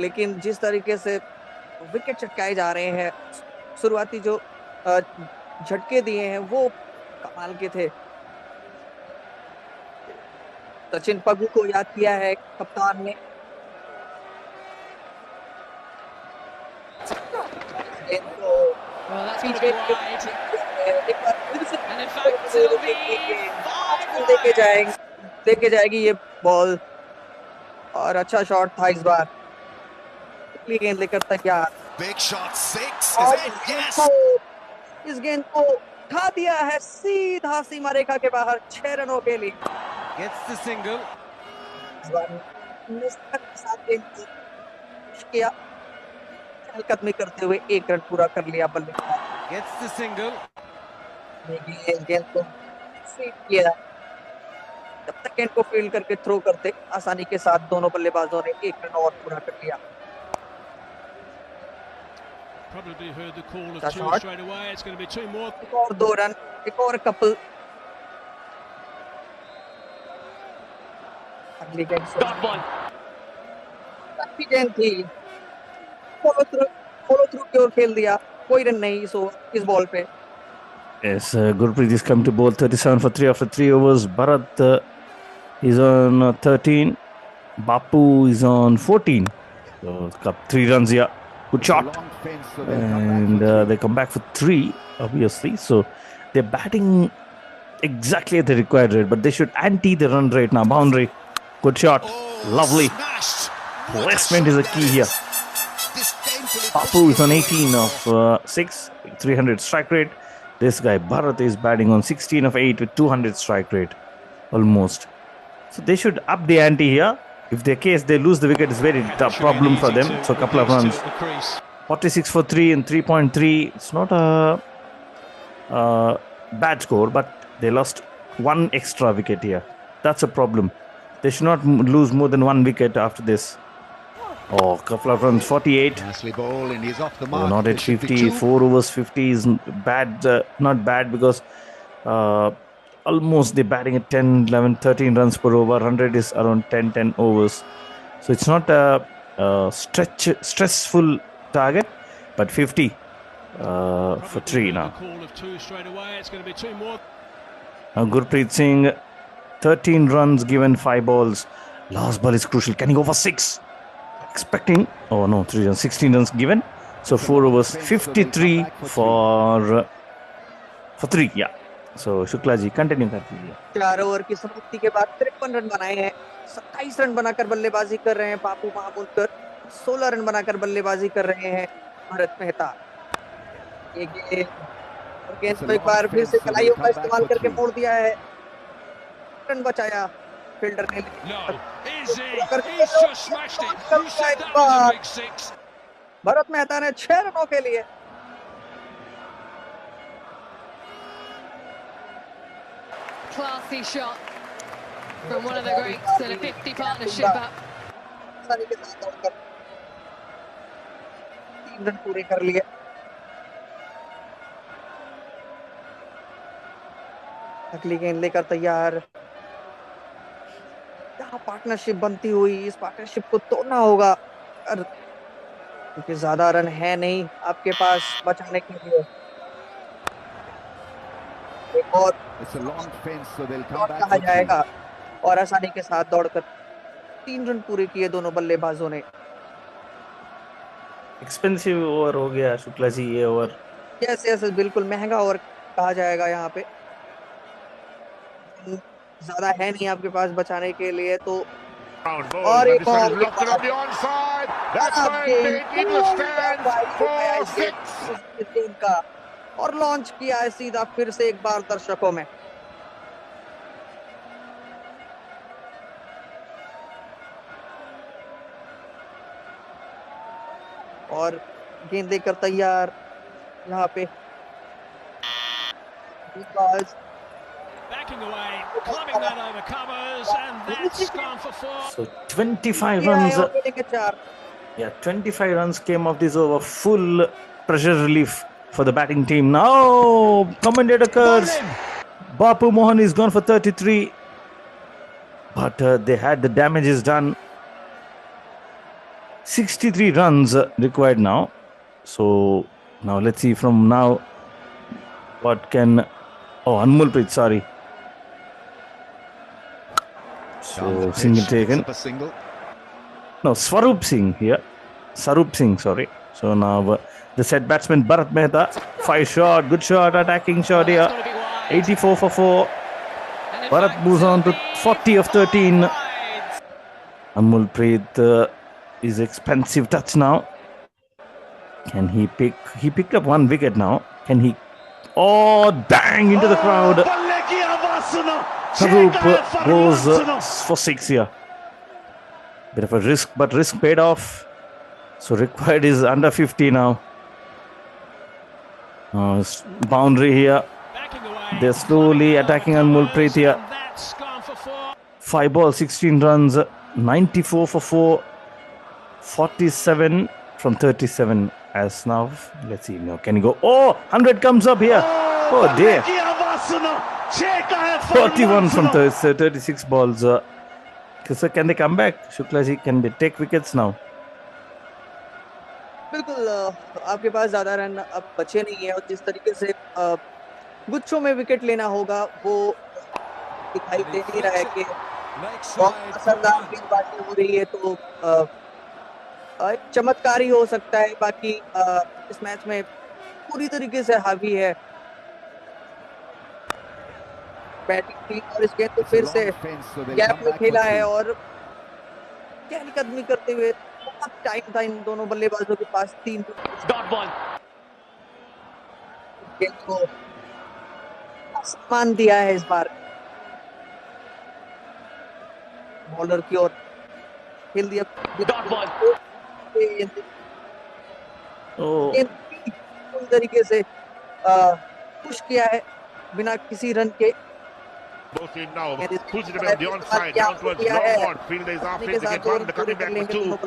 लेकिन जिस तरीके से विकेट चटकाए जा रहे हैं, शुरुआती जो झटके दिए हैं वो कमाल के थे। सचिन पग्गू को याद किया है कप्तान ने। देके जाएगी ये बॉल, और अच्छा शॉट था इस बार। गेंद लेकर तैयार, Big shot, 6. और Is it? Yes. इस गेंद को उठा दिया है सीधा सीमा रेखा के बाहर 6 रनों के लिए। Gets the single. किया, चहलकदमी करते हुए 1 रन पूरा कर लिया बल्लेबाज। Gets the single. गेंद को फील्ड किया, जब तक गेंद को फील्ड करके थ्रो करते, आसानी के साथ दोनों बल्लेबाजों ने 1 रन और पूरा कर लिया। Probably heard the call of That's 2 hard. straight away. It's going to be 2 more. एक और 2 रन, एक और कपल। अगली गेंद काफी गेंद थी, फॉलो थ्रू की ओर खेल दिया, कोई रन नहीं इस बॉल पे। Yes, Gurpreet is come to bowl 37 for 3 after 3 overs. Bharat is on 13. Bapu is on 14. So, got 3 runs here. Good shot. And they come back for 3, obviously. So, they're batting exactly at the required rate, but they should ante the run rate now. Boundary. Good shot. Lovely. Placement is a key here. Bapu is on 18 of 6, 300 strike rate. This guy Bharat is batting on 16 of 8 with 200 strike rate, almost. So they should up the ante here. If their case they lose the wicket, it's very tough problem for them. So a couple of runs. 46 for 3 and 3.3. It's not a bad score, but they lost 1 extra wicket here. That's a problem. They should not lose more than 1 wicket after this. Oh, couple of runs, 48. Nicely bowled, and he's off the Oh, mark. not There at should be 50. 2. 4 overs 50 is bad. Not bad because almost they're batting at 10, 11, 13 runs per over. 100 is around 10 overs. So it's not a stressful target, but 50 for 3 now. Call of 2 straight away. It's going to be 2 more. Now Gurpreet Singh, 13 runs given, 5 balls. Last ball is crucial. Can he go for 6? Expecting, oh no, 3 runs, 16 runs given. So 4 overs, 53 for 3. Yeah. So Shukla ji, continue कर दीजिए। 4 over की समाप्ति के बाद 53 run बनाए हैं। 27 run बनाकर बल्लेबाजी कर रहे हैं बापू महमूदकर, 16 रन बनाकर बल्लेबाजी कर रहे हैं भरत मेहता। ये गेंद को एक बार फिर से कलाइयों का इस्तेमाल करके मोड़ दिया है, रन बचाया फील्डर ने। He's just smashed it. You said that was a big 6. Bharat Mehta ने 6 रनों के लिए Classy shot from one of the greats in a 50 partnership up. आसानी के साथ दौड़कर 3 रन पूरे कर लिए। अगली गेंद लेकर तैयार। यहाँ पार्टनरशिप बनती हुई, इस पार्टनरशिप को तोड़ना होगा, क्योंकि ज्यादा रन है नहीं आपके पास बचाने के लिए। एक और कहा जाएगा, और आसानी के साथ दौड़कर 3 रन पूरे किए दोनों बल्लेबाजों ने। एक्सपेंसिव ओवर हो गया शुक्ला जी ये ओवर। यस यस, बिल्कुल महंगा ओवर कहा जाएगा यहाँ पे। ज्यादा है नहीं आपके पास बचाने के लिए, तो और एक और का और लॉन्च किया है सीधा फिर से एक बार दर्शकों में। और गेंद लेकर तैयार यहाँ पे Backing away, clubbing that over covers, and that's gone for 4. So 25 runs. Yeah, 25 runs came off this over. Full pressure relief for the batting team. Now, commentator curse. Bapu Mohan is gone for 33. But they had the damages done. 63 runs required now. So now let's see from now what can... Oh, Anmolpreet, sorry. So single taken. No, Swarup Singh here. Sarup Singh, sorry. So now the set batsman Bharat Mehta. 5 shot, good shot, attacking shot here. 84 for 4. Bharat moves on to 40 of 13. Anmolpreet is expensive touch now. Can he pick? He picked up 1 wicket now. Can he? Oh, bang into the crowd. Sarup goes for 6 here. Bit of a risk, but risk paid off. So required is under 50 now. Boundary here. They're slowly attacking Anmolpreet here. 5 balls, 16 runs, 94 for 4, 47 from 37 as now. Let's see now. Can he go? Oh, 100 comes up here. Oh dear. 41 from 36 balls. So can they come back? Shukla ji, can they take wickets now? बिल्कुल आपके पास ज्यादा run अब बचे नहीं है और जिस तरीके से गुच्छों में विकेट लेना होगा वो दिखाई दे नहीं रहा है कि बहुत असरदार गेंदबाजी हो रही है, तो एक चमत्कार ही हो सकता है। बाकी इस मैच में पूरी तरीके से हावी है बैटिंग टीम और इस गेंद को फिर से गैप में खेला है और चहलकदमी करते हुए बहुत टाइम था इन दोनों बल्लेबाजों के पास। 3 डॉट बॉल गेंद को सम्मान दिया है इस बार, बॉलर की ओर खेल दिया डॉट बॉल। पूरी तरीके से पुश किया है बिना किसी रन के। Both in now, pulls it around the onside, down towards long on. Fielder is after it, they get one, they're coming back for 2.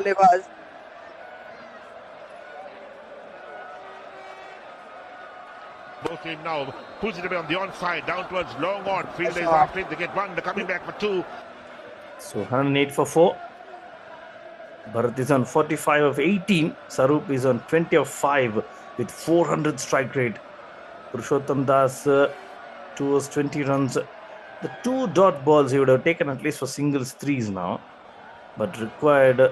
Both in now, pulls it around the onside, down towards long on. Fielder is after it, they get one, they're coming back for 2. So 108 for 4. Bharat is on 45 of 18. Sarup is on 20 of 5 with 400 strike rate. Purushottam Das, 2 overs 20 runs. The 2 dot balls he would have taken at least for singles 3s now, but required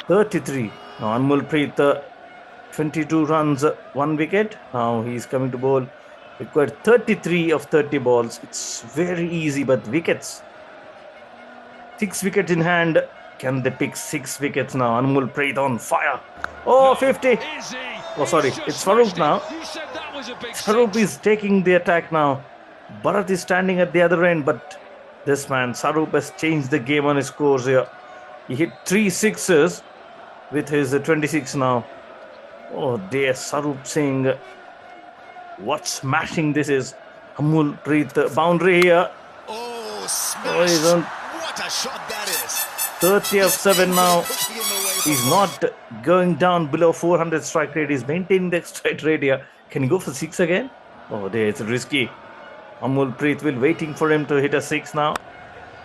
33. Now Anmolpreet 22 runs, 1 wicket. Now he's coming to bowl. Required 33 of 30 balls. It's very easy, but wickets. 6 wickets in hand. Can they pick 6 wickets now? Anmolpreet on fire. Oh, 50. Oh, sorry. It's Swarup now. Swarup is taking the attack now. Bharat is standing at the other end, but this man, Sarup, has changed the game on his scores here. He hit 3 sixes with his 26 now. Oh, dear, Sarup Singh. What smashing this is. Anmolpreet, boundary here. Oh, smash. He's on What a shot that is. 30 of 7 now. He's not going down below 400 strike rate. He's maintaining the strike rate here. Can he go for 6 again? Oh, there, it's risky. Anmolpreet will waiting for him to hit a 6 now.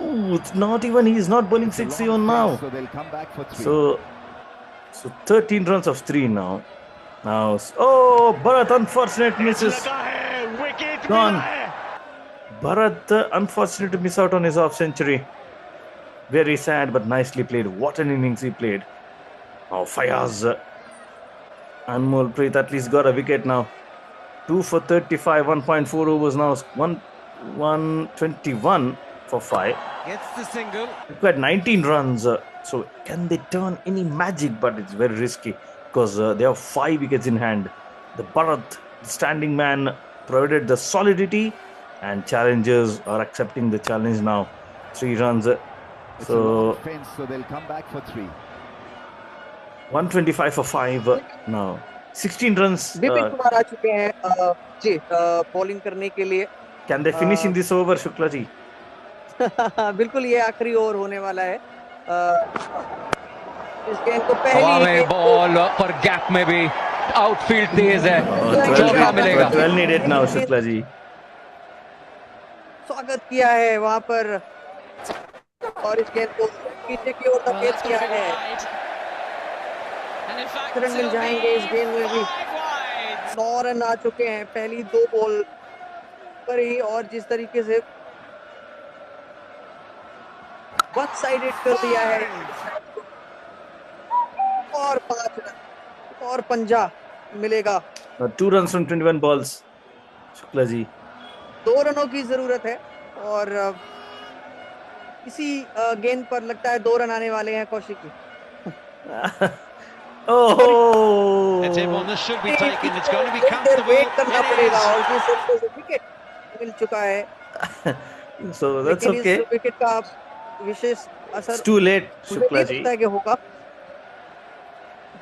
Ooh, it's not even, he's not bowling 6 even now. So they'll come back for 3. So 13 runs of 3 now. Now, oh, Bharat, unfortunate misses. Gone. Bharat, unfortunate to miss out on his half century. Very sad, but nicely played. What an innings he played. Now, Fayaz. Anmolpreet at least got a wicket now. 2 for 35, 1.4 overs now. 121 for 5. Gets the single. Required 19 runs. So can they turn any magic? But it's very risky because they have 5 wickets in hand. The Bharat, the standing man, provided the solidity, and challengers are accepting the challenge now. 3 runs. So they'll come back for 3. 125 for 5 now. 16 runs. Vipin Kumar आ चुके हैं जी bowling करने के लिए। Can they finish in this over, Shukla ji? बिल्कुल ये आखिरी over होने वाला है। इस गेंद को हवा में बॉल पर गैप में भी आउटफील्ड तेज है, चौका मिलेगा। 12 needed now, Shukla ji. स्वागत किया है वहां पर और इस गेंद को पीछे की ओर धकेल दिया है। रन मिल जाएंगे इस गेंद में भी। 9 रन आ चुके हैं पहली 2 बॉल पर ही और जिस तरीके से वन साइडेड कर दिया है और 5 रन और पंजा मिलेगा। 2 runs from 21 balls, Shukla ji. 2 रनों की जरूरत है और इसी गेंद पर लगता है 2 रन आने वाले हैं कौशिक की। It's him on the should be taken. It's going to be comfortable. Wait करना पड़ेगा और जिस तरीके से विकेट मिल चुका है, So that's लेकिन okay. इस विकेट का विशेष असर It's too late, मुझे Shukla नहीं ji. लगता है कि होगा।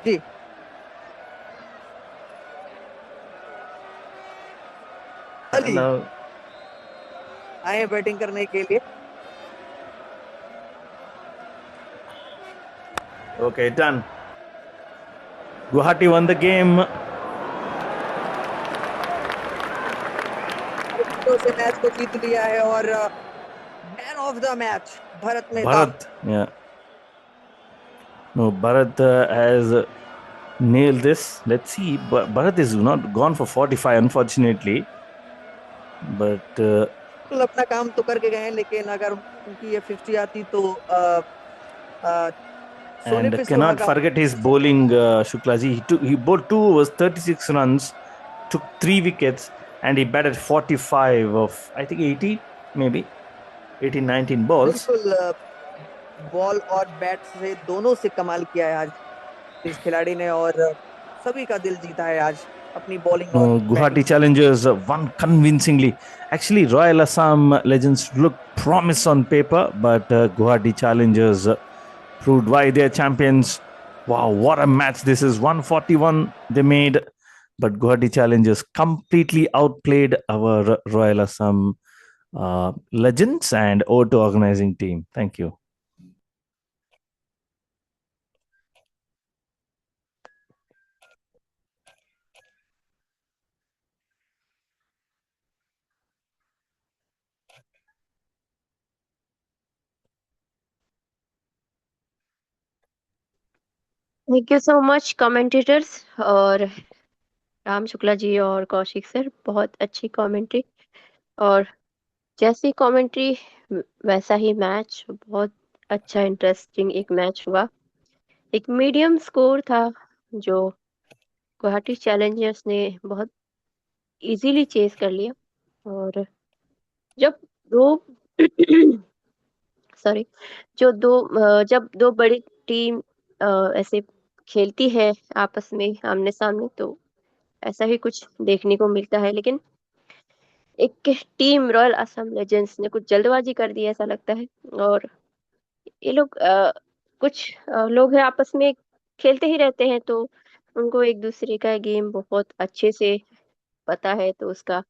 जी अली Now, आए बैटिंग करने के लिए। okay, done. Guwahati won the game. से मैच को जीत लिया है और man of the match Bharat Mehta. Bharat, yeah. No, Bharat has nailed this. Let's see. Bharat is not gone for 45, unfortunately. But बिल्कुल अपना काम तो करके गए हैं, लेकिन अगर उनकी ये 50 आती तो सोने and पे cannot सुहागा। forget his bowling, Shukla ji. He bowled 2 overs, 36 runs, took 3 wickets, and he batted 45 of I think 80, maybe 18, 19 balls. बिल्कुल बॉल और बैट से दोनों से कमाल किया है आज इस खिलाड़ी ने और सभी का दिल जीता है आज अपनी बॉलिंग और Guwahati Challengers won convincingly. Actually, Royal Assam Legends looked promise on paper, but Guwahati Challengers proved why they're champions. Wow, what a match this is. 141 they made, but Guwahati Challengers completely outplayed our Royal Assam Legends and Auto organizing team. Thank you. Thank you so much commentators और राम शुक्ला जी और Kaushik sir, बहुत अच्छी commentary और जैसी commentary वैसा ही match. बहुत अच्छा interesting एक मैच हुआ। एक मीडियम स्कोर था जो गुवाहाटी चैलेंजर्स ने बहुत इजीली चेस कर लिया और जब दो सॉरी जब दो बड़ी टीम ऐसे खेलती है आपस में आमने सामने तो ऐसा ही कुछ देखने को मिलता है। लेकिन एक टीम रॉयल असम लेजेंड्स ने कुछ जल्दबाजी कर दी ऐसा लगता है और ये लोग कुछ लोग हैं आपस में खेलते ही रहते हैं तो उनको एक दूसरे का गेम बहुत अच्छे से पता है, तो उसका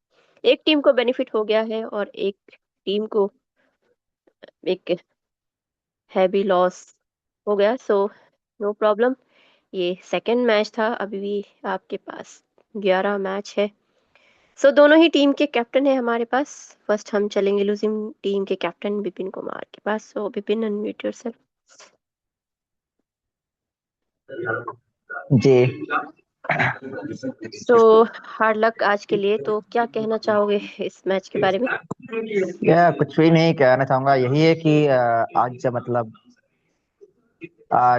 एक टीम को बेनिफिट हो गया है और एक टीम को एक हैवी लॉस हो गया। सो नो प्रॉब्लम, ये सेकंड मैच था, अभी भी आपके पास 11 मैच है। सो दोनों ही टीम के कैप्टन है हमारे पास। फर्स्ट हम चलेंगे लूजिंग टीम के कैप्टन विपिन कुमार के पास। सो विपिन, अनम्यूट योरसेल्फ। जी सो हार्ड लक आज के लिए। तो क्या कहना चाहोगे इस मैच के बारे में? या कुछ भी नहीं कहना चाहूंगा, यही है कि आज मतलब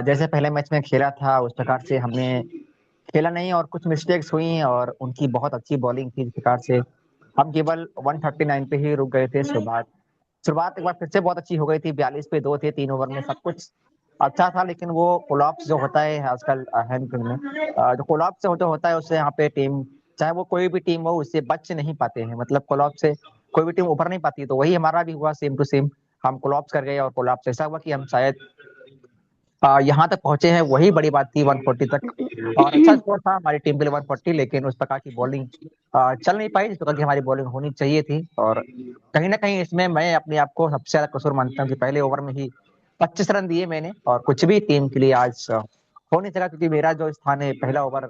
जैसे पहले मैच में खेला था उस प्रकार से हमने खेला नहीं और कुछ मिस्टेक्स हुई और उनकी बहुत अच्छी बॉलिंग थी, इस प्रकार से हम केवल 139 पे ही रुक गए थे। शुरुआत एक बार फिर से बहुत अच्छी हो गई थी, 42 पे 2 थे 3 ओवर में, सब कुछ अच्छा था। लेकिन वो कोलैप्स जो होता है आजकल हैंडक्रिक में, जो कोलैप्स जो होता है उससे यहाँ पे टीम, चाहे वो कोई भी टीम हो, उससे बच नहीं पाते हैं। मतलब कोलैप्स से कोई भी टीम उभर नहीं पाती, तो वही हमारा भी हुआ, सेम टू सेम। हम कोलैप्स कर गए और कोलैप्स ऐसा हुआ कि हम शायद यहाँ तक पहुंचे हैं वही बड़ी बात थी 140 तक। और अच्छा स्कोर था हमारी टीम के लिए 140, लेकिन उस प्रकार की बॉलिंग चल नहीं पाई जिस प्रकार की हमारी बॉलिंग होनी चाहिए थी। और कहीं ना कहीं इसमें मैं अपने आप को सबसे ज्यादा कसूर मानता हूँ कि पहले ओवर में ही 25 रन दिए मैंने, और कुछ भी टीम के लिए आज हो नहीं सका, क्योंकि मेरा जो स्थान है पहला ओवर,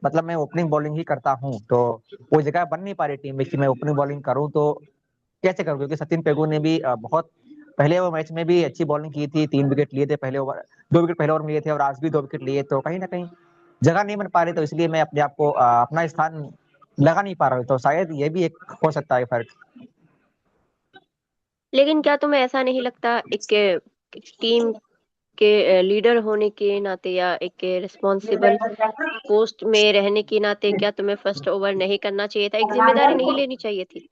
मतलब मैं ओपनिंग बॉलिंग ही करता हूँ, तो वो जगह बन नहीं पा रही टीम में कि मैं ओपनिंग बॉलिंग करूँ तो कैसे करूँ, क्योंकि सचिन पेगू ने भी बहुत पहले वो मैच में भी अच्छी बॉलिंग की थी, 3 विकेट लिए थे पहले ओवर, 2 विकेट पहले ओवर में लिए थे और आज भी 2 विकेट लिए, तो कहीं ना कहीं जगह नहीं बन पा रही, तो इसलिए मैं अपने आप को अपना स्थान लगा नहीं पा रहा हूँ, तो शायद ये भी एक हो सकता है फर्क। लेकिन क्या तुम्हें ऐसा नहीं लगता एक टीम के लीडर होने के नाते या एक रिस्पॉन्सिबल पोस्ट में रहने के नाते क्या तुम्हें फर्स्ट ओवर नहीं करना चाहिए था? एक जिम्मेदारी नहीं लेनी चाहिए थी?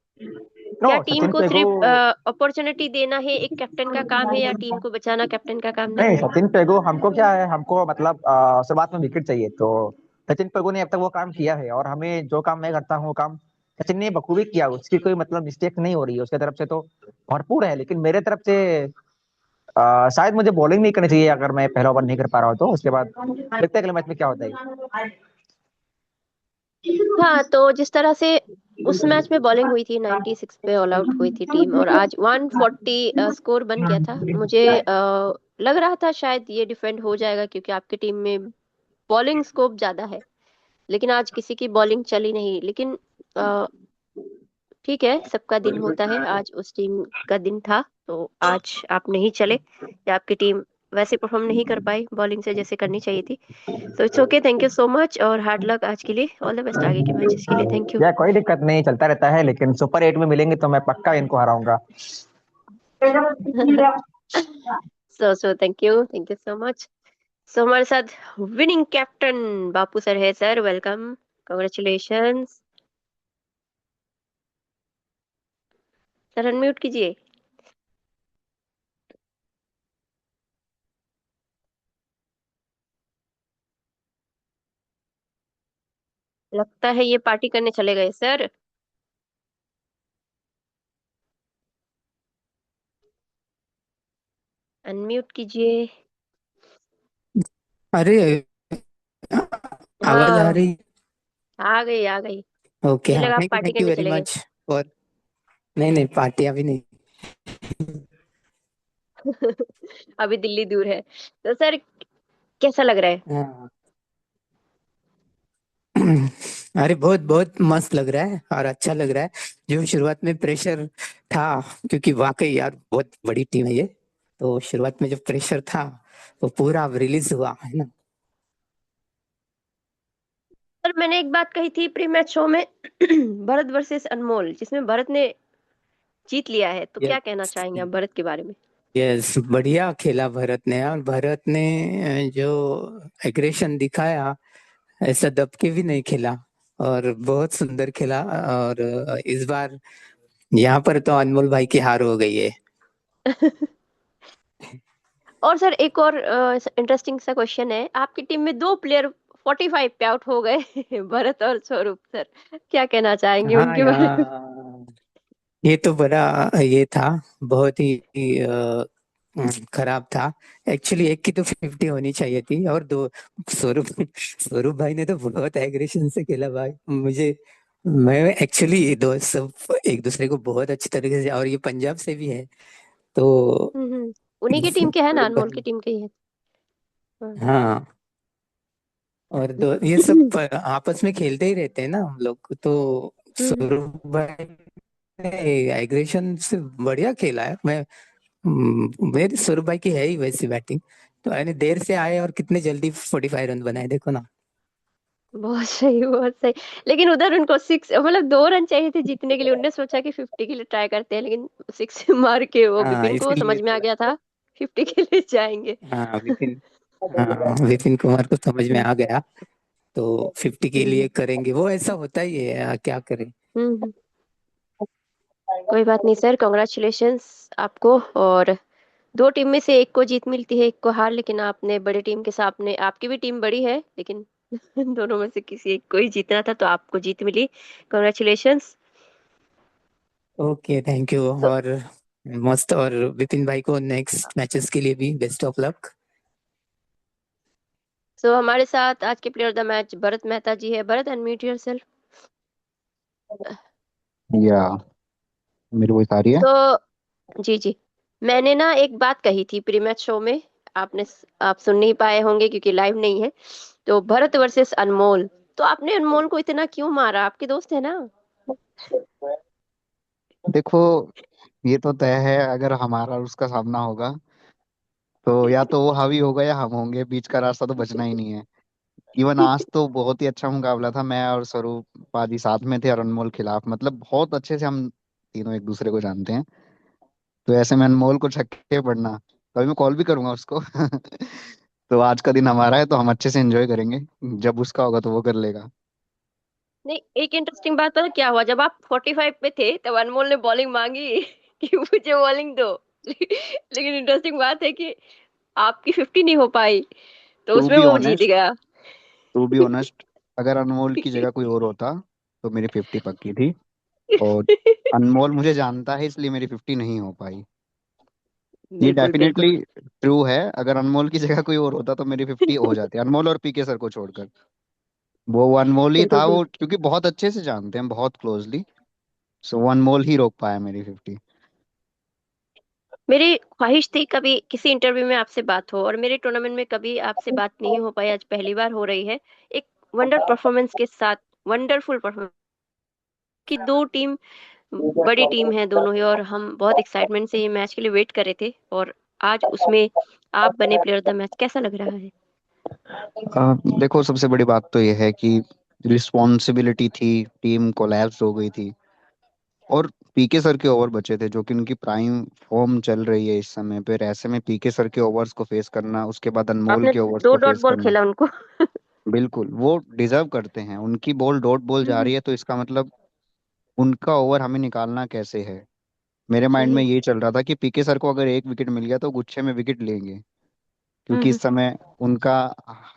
क्या टीम सचिन को पेगू सिर्फ अपॉर्चुनिटी देना है एक कैप्टन का काम है, या टीम को बचाना कैप्टन का काम नहीं, नहीं है? सचिन पेगू हमको क्या है, हमको मतलब शुरुआत में विकेट चाहिए, तो सचिन पेगू ने अब तक वो काम किया है, और हमें जो काम मैं करता हूँ वो काम सचिन ने बखूबी किया, उसकी कोई मतलब मिस्टेक नहीं हो रही है उसके तरफ से, तो भरपूर है। लेकिन मेरे तरफ से शायद मुझे बॉलिंग नहीं करनी चाहिए अगर मैं पहला ओवर नहीं कर पा रहा हूँ, तो उसके बाद देखते हैं अगले मैच में क्या होता है। हाँ, तो जिस तरह से उस मैच में बॉलिंग हुई थी, 96 पे ऑल आउट हुई थी टीम, और आज 140 स्कोर बन गया था, मुझे लग रहा था शायद ये डिफेंड हो जाएगा क्योंकि आपकी टीम में बॉलिंग स्कोप ज्यादा है। लेकिन आज किसी की बॉलिंग चली नहीं। लेकिन अ, ठीक है, सबका दिन होता है, आज उस टीम का दिन था, तो आज आप नहीं चले या आपकी टीम वैसे परफॉर्म नहीं कर पाई बॉलिंग से जैसे करनी चाहिए थी। तो it's okay, thank you so much और हार्ड लक आज के लिए, ऑल द बेस्ट आगे के मैचेस के लिए। Thank you. या कोई दिक्कत नहीं, चलता रहता है, लेकिन सुपर 8 में मिलेंगे तो मैं पक्का इनको हराऊंगा। So thank you so much. So हमारे साथ विनिंग कैप्टन बापू सर है। Sir welcome, congratulations. Sir unmute कीजिए। लगता है ये पार्टी करने चले गए सर। अनम्यूट कीजिए। अरे आवाज आ हाँ, रही? आ गई आ गई। ओके, मुझे हाँ, लगा आप पार्टी थैंक यू करने वेरी चले गए। मच। और नहीं नहीं, पार्टी अभी नहीं। अभी दिल्ली दूर है। तो सर कैसा लग रहा है? हाँ। अरे बहुत बहुत मस्त लग रहा है और अच्छा लग रहा है। जो शुरुआत में प्रेशर था, क्योंकि वाकई यार बहुत बड़ी टीम है ये, तो शुरुआत में जो प्रेशर था वो पूरा रिलीज हुआ है ना। सर मैंने एक बात कही थी प्री मैच शो में भरत वर्सेस अनमोल, जिसमें भरत ने जीत लिया है, तो क्या कहना यस चाहेंगे आप भरत के बारे में? यस, बढ़िया खेला भरत ने, और भरत ने जो एग्रेशन दिखाया, ऐसा दब के भी नहीं खेला और बहुत सुंदर खेला। और इस बार यहाँ पर तो अनमोल भाई की हार हो गई है। और सर एक और इंटरेस्टिंग सा क्वेश्चन है, आपकी टीम में दो प्लेयर 45 पे आउट हो गए भरत और स्वरूप, सर क्या कहना चाहेंगे हाँ उनके बारे में? यार, ये तो बड़ा ये था, बहुत ही खराब था। एक्चुअली एक की तो 50 होनी चाहिए थी, और दो स्वरूप स्वरूप भाई ने तो बहुत एग्रेशन से खेला भाई। मैं एक्चुअली दो सब एक दूसरे को बहुत अच्छी तरीके से, और ये पंजाब से भी है, तो उन्हीं की टीम के है ना, स्वरूप अनमोल की भाई। टीम के ही है। हाँ। हाँ, और दो ये सब आपस में खेलते ही रहते हैं ना हम लोग, तो स्वरूप भाई ने एग्रेशन से बढ़िया खेला है। मेरे स्वरूप भाई की है ही वैसी बैटिंग, तो यानी देर से आए और कितने जल्दी 45 रन बनाए, देखो ना। बहुत सही बहुत सही। लेकिन उधर उनको 6 मतलब 2 रन चाहिए थे जीतने के लिए, उनने सोचा कि 50 के लिए ट्राई करते हैं, लेकिन 6 मार के वो हाँ, विपिन को समझ इसीलिए में आ थोड़ा। गया था 50 के लिए जाएंगे। हाँ विपिन, हाँ विपिन कुमार को समझ में आ गया, तो 50 के लिए करेंगे, वो ऐसा होता ही है यार, क्या करें। हम्म कोई बात नहीं सर, कॉन्ग्रेचुलेशंस आपको। और दो टीम में से एक को जीत मिलती है, एक को हार, लेकिन आपने बड़ी टीम के सामने, आपकी भी टीम बड़ी है, लेकिन दोनों में से किसी एक को ही जीतना था, तो आपको जीत मिली। कॉन्ग्रेचुलेशंस। Okay, thank you. तो और मस्त, और विपिन भाई को नेक्स्ट मैचेस के लिए भी बेस्ट ऑफ लक। तो हमारे साथ आज के player of the match Bharat Mehta ji है। Bharat, unmute yourself. या मेरी वॉइस आ रही है? तो जी, मैंने ना एक बात कही थी प्री मैच शो में, आप सुन नहीं पाए होंगे क्योंकि लाइव नहीं है। तो भरत वर्सेस अनमोल, तो आपने अनमोल को इतना क्यों मारा? आपके दोस्त है ना। देखो, ये तो तय है, अगर हमारा और उसका सामना होगा तो या तो वो हावी होगा या हम होंगे, बीच का रास्ता तो बचना ही नहीं है। इवन आज तो बहुत ही अच्छा मुकाबला था, मैं और स्वरूप पाजी साथ में थे और अनमोल खिलाफ, मतलब बहुत अच्छे से हम तीनों एक दूसरे को जानते हैं। तो ऐसे में अनमोल को छक्के पड़ना, कभी मैं कॉल भी करूंगा उसको। तो आज का दिन हमारा है तो हम अच्छे से एंजॉय करेंगे, जब उसका होगा तो वो कर लेगा। नहीं, एक इंटरेस्टिंग बात पता क्या हुआ? जब आप 45 पे थे तब अनमोल ने बॉलिंग मांगी कि मुझे बॉलिंग दो। लेकिन इंटरेस्टिंग बात है कि आपकी 50 नहीं हो पाई, तो टू उसमें बी वो जीत ऑनेस्ट गया। टू बी ऑनेस्ट अगर अनमोल की जगह कोई और होता तो मेरी 50 पक्की थी। और अनमोल मुझे जानता है इसलिए मेरी 50 नहीं हो पाई। ये बिल्कुल बिल्कुल। डेफिनेटली ट्रू है, अगर अनमोल की जगह कोई और होता तो मेरी 50 हो जाती, अनमोल और पीके सर को छोड़कर। वो अनमोल ही बिल्कुल था, वो बिल्कुल। क्योंकि बहुत अच्छे से जानते हैं, बहुत क्लोजली। सो वो अनमोल ही रोक पाया मेरी 50। मेरी ख्वाहिश थी कभी किसी इंटरव्यू में आपसे बात हो, और मेरे टूर्नामेंट में कभी आपसे बात नहीं हो पाई, आज पहली बार हो रही है। एक वंडर परफॉर्मेंस के साथ, वंडरफुल परफॉर्मेंस की दो टीम, बड़ी टीम है दोनों ही, और हम बहुत एक्साइटमेंट से ये मैच के लिए वेट कर रहे थे, और आज उसमें आप बने प्लेयर ऑफ द मैच। कैसा लग रहा है? देखो, सबसे बड़ी बात तो ये है कि रिस्पॉन्सिबिलिटी थी, टीम कोलैप्स हो गई थी, और पीके सर के ओवर बचे थे जो कि उनकी प्राइम फॉर्म चल रही है इस समय पे। ऐसे में पीके सर के ओवर्स को फेस करना, उसके बाद अनमोल आपने के ओवर्स दो को डॉट फेस बॉल करना, खेला उनको। बिल्कुल वो डिजर्व करते हैं। उनकी बॉल डॉट बॉल जा रही है तो इसका मतलब उनका ओवर हमें निकालना कैसे है। मेरे माइंड में सही। यही चल रहा था कि पीके सर को अगर एक विकेट मिल गया तो गुच्छे में विकेट लेंगे, क्योंकि इस समय उनका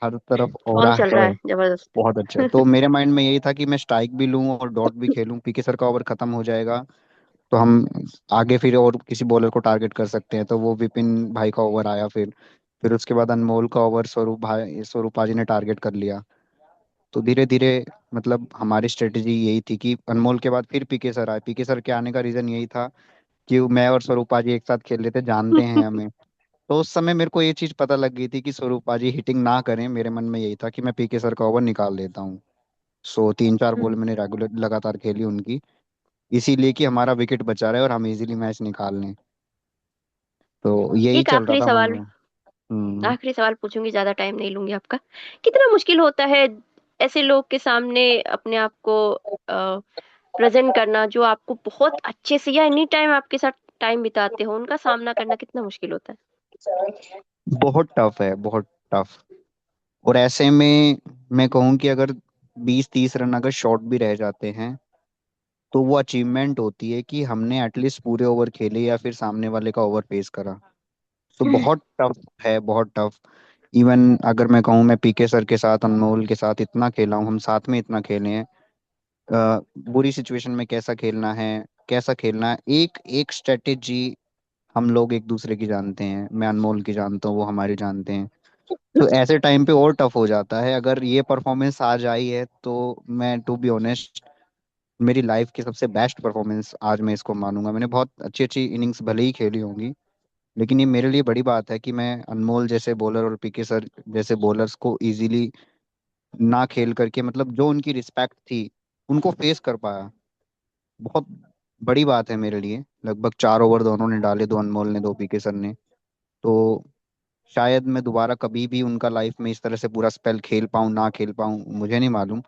हर तरफ फॉर्म ओरा चल रहा है है जबरदस्त। बहुत अच्छा। तो मेरे माइंड में यही था कि मैं स्ट्राइक भी लूं और डॉट भी खेलूं, पीके सर का ओवर खत्म हो जाएगा तो हम आगे फिर और किसी बॉलर को टारगेट कर सकते हैं। तो वो विपिन भाई का ओवर आया, फिर उसके बाद अनमोल का ओवर स्वरूप पाजी ने टारगेट कर लिया। तो धीरे धीरे मतलब हमारी स्ट्रेटेजी यही थी कि अनमोल के बाद फिर पीके सर आए। पीके सर के आने का रीजन यही था कि मैं और स्वरूप पाजी एक साथ खेल रहे थे, जानते हैं हमें। तो उस समय मेरे को ये चीज पता लग गई थी कि स्वरूप पाजी हिटिंग ना करें, मेरे मन में यही था कि मैं पीके सर का ओवर निकाल देता हूँ। सो 3-4 बॉल मैंने रेगुलर लगातार खेली उनकी, इसीलिए कि हमारा विकेट बचा रहे और हम इजीली मैच निकाल लें। तो यही एक चल रहा आखिरी था मन सवाल, में। हम्म। आखिरी सवाल पूछूंगी, ज्यादा टाइम नहीं लूंगी आपका। कितना मुश्किल होता है ऐसे लोग के सामने अपने आप को प्रेजेंट करना, जो आपको बहुत अच्छे से या एनी टाइम आपके साथ टाइम बिताते हो, उनका सामना करना कितना मुश्किल होता है? बहुत टफ है, बहुत टफ। और ऐसे में मैं कहूँ कि अगर 20-30 रन अगर शॉर्ट भी रह जाते हैं तो वो अचीवमेंट होती है कि हमने एटलीस्ट पूरे ओवर खेले या फिर सामने वाले का ओवर पेस करा। तो बहुत टफ है, बहुत टफ। इवन अगर मैं कहूँ, मैं पीके सर के साथ, अनमोल के साथ इतना खेला हूँ, हम साथ में इतना खेले हैं। बुरी सिचुएशन में कैसा खेलना है, कैसा खेलना है, एक एक स्ट्रेटेजी हम लोग एक दूसरे की जानते हैं। मैं अनमोल की जानता हूँ, वो हमारी जानते हैं। तो ऐसे टाइम पे और टफ हो जाता है। अगर ये परफॉर्मेंस आज आई है तो मैं टू बी ऑनेस्ट मेरी लाइफ की सबसे बेस्ट परफॉर्मेंस आज मैं इसको मानूंगा। मैंने बहुत अच्छी अच्छी इनिंग्स भले ही खेली होंगी, लेकिन ये मेरे लिए बड़ी बात है कि मैं अनमोल जैसे बॉलर और पीके सर जैसे बॉलर्स को इजीली ना खेल करके, मतलब जो उनकी रिस्पेक्ट थी, उनको फेस कर पाया। बहुत बड़ी बात है मेरे लिए। लगभग 4 ओवर दोनों ने डाले, दो अनमोल ने, दो पीके सर ने। तो शायद मैं दोबारा कभी भी उनका लाइफ में इस तरह से पूरा स्पेल खेल पाऊँ ना खेल पाऊँ, मुझे नहीं मालूम।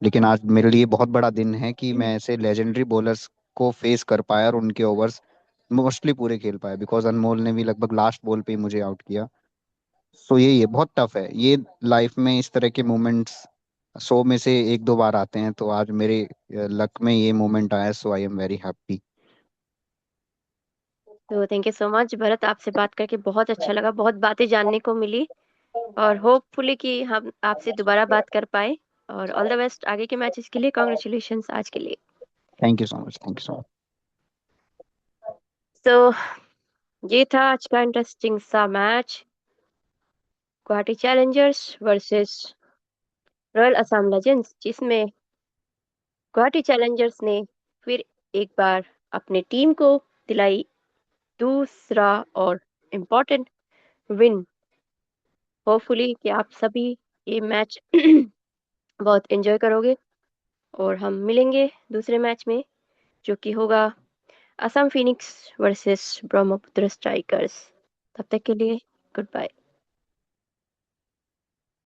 लेकिन आज मेरे लिए बहुत बड़ा दिन है कि मैं ऐसे लेजेंडरी बॉलर्स को फेस कर पाया और उनके ओवर्स मोस्टली पूरे खेल पाया, बिकॉज अनमोल ने भी लगभग लास्ट बॉल पे ही मुझे आउट किया। सो यही है, बहुत टफ है ये। लाइफ में इस तरह के मोमेंट्स 100 में से 1-2 बार आते हैं, तो आज मेरे लक में ये मोमेंट आया। सो आई एम वेरी हैप्पी। तो thank you so much Bharat, आपसे बात करके बहुत अच्छा लगा, बहुत बातें जानने को मिली, और होपफुली कि हम आपसे दोबारा बात कर पाए। और ऑल द बेस्ट आगे के मैचेस के लिए। कॉन्ग्रेचुलेशंस आज के लिए। Thank you so much, thank you so much. तो ये था आज का इंटरेस्टिंग सा match. Guwahati challengers versus royal Assam legends, जिसमें गुवाहाटी चैलेंजर्स ने फिर एक बार अपने टीम को दिलाई दूसरा और इम्पोर्टेंट विन। होपफुली कि आप सभी ये मैच बहुत एंजॉय करोगे और हम मिलेंगे दूसरे मैच में, जो कि होगा Assam Phoenix versus Brahmaputra strikers. तब तक के लिए गुड बाय।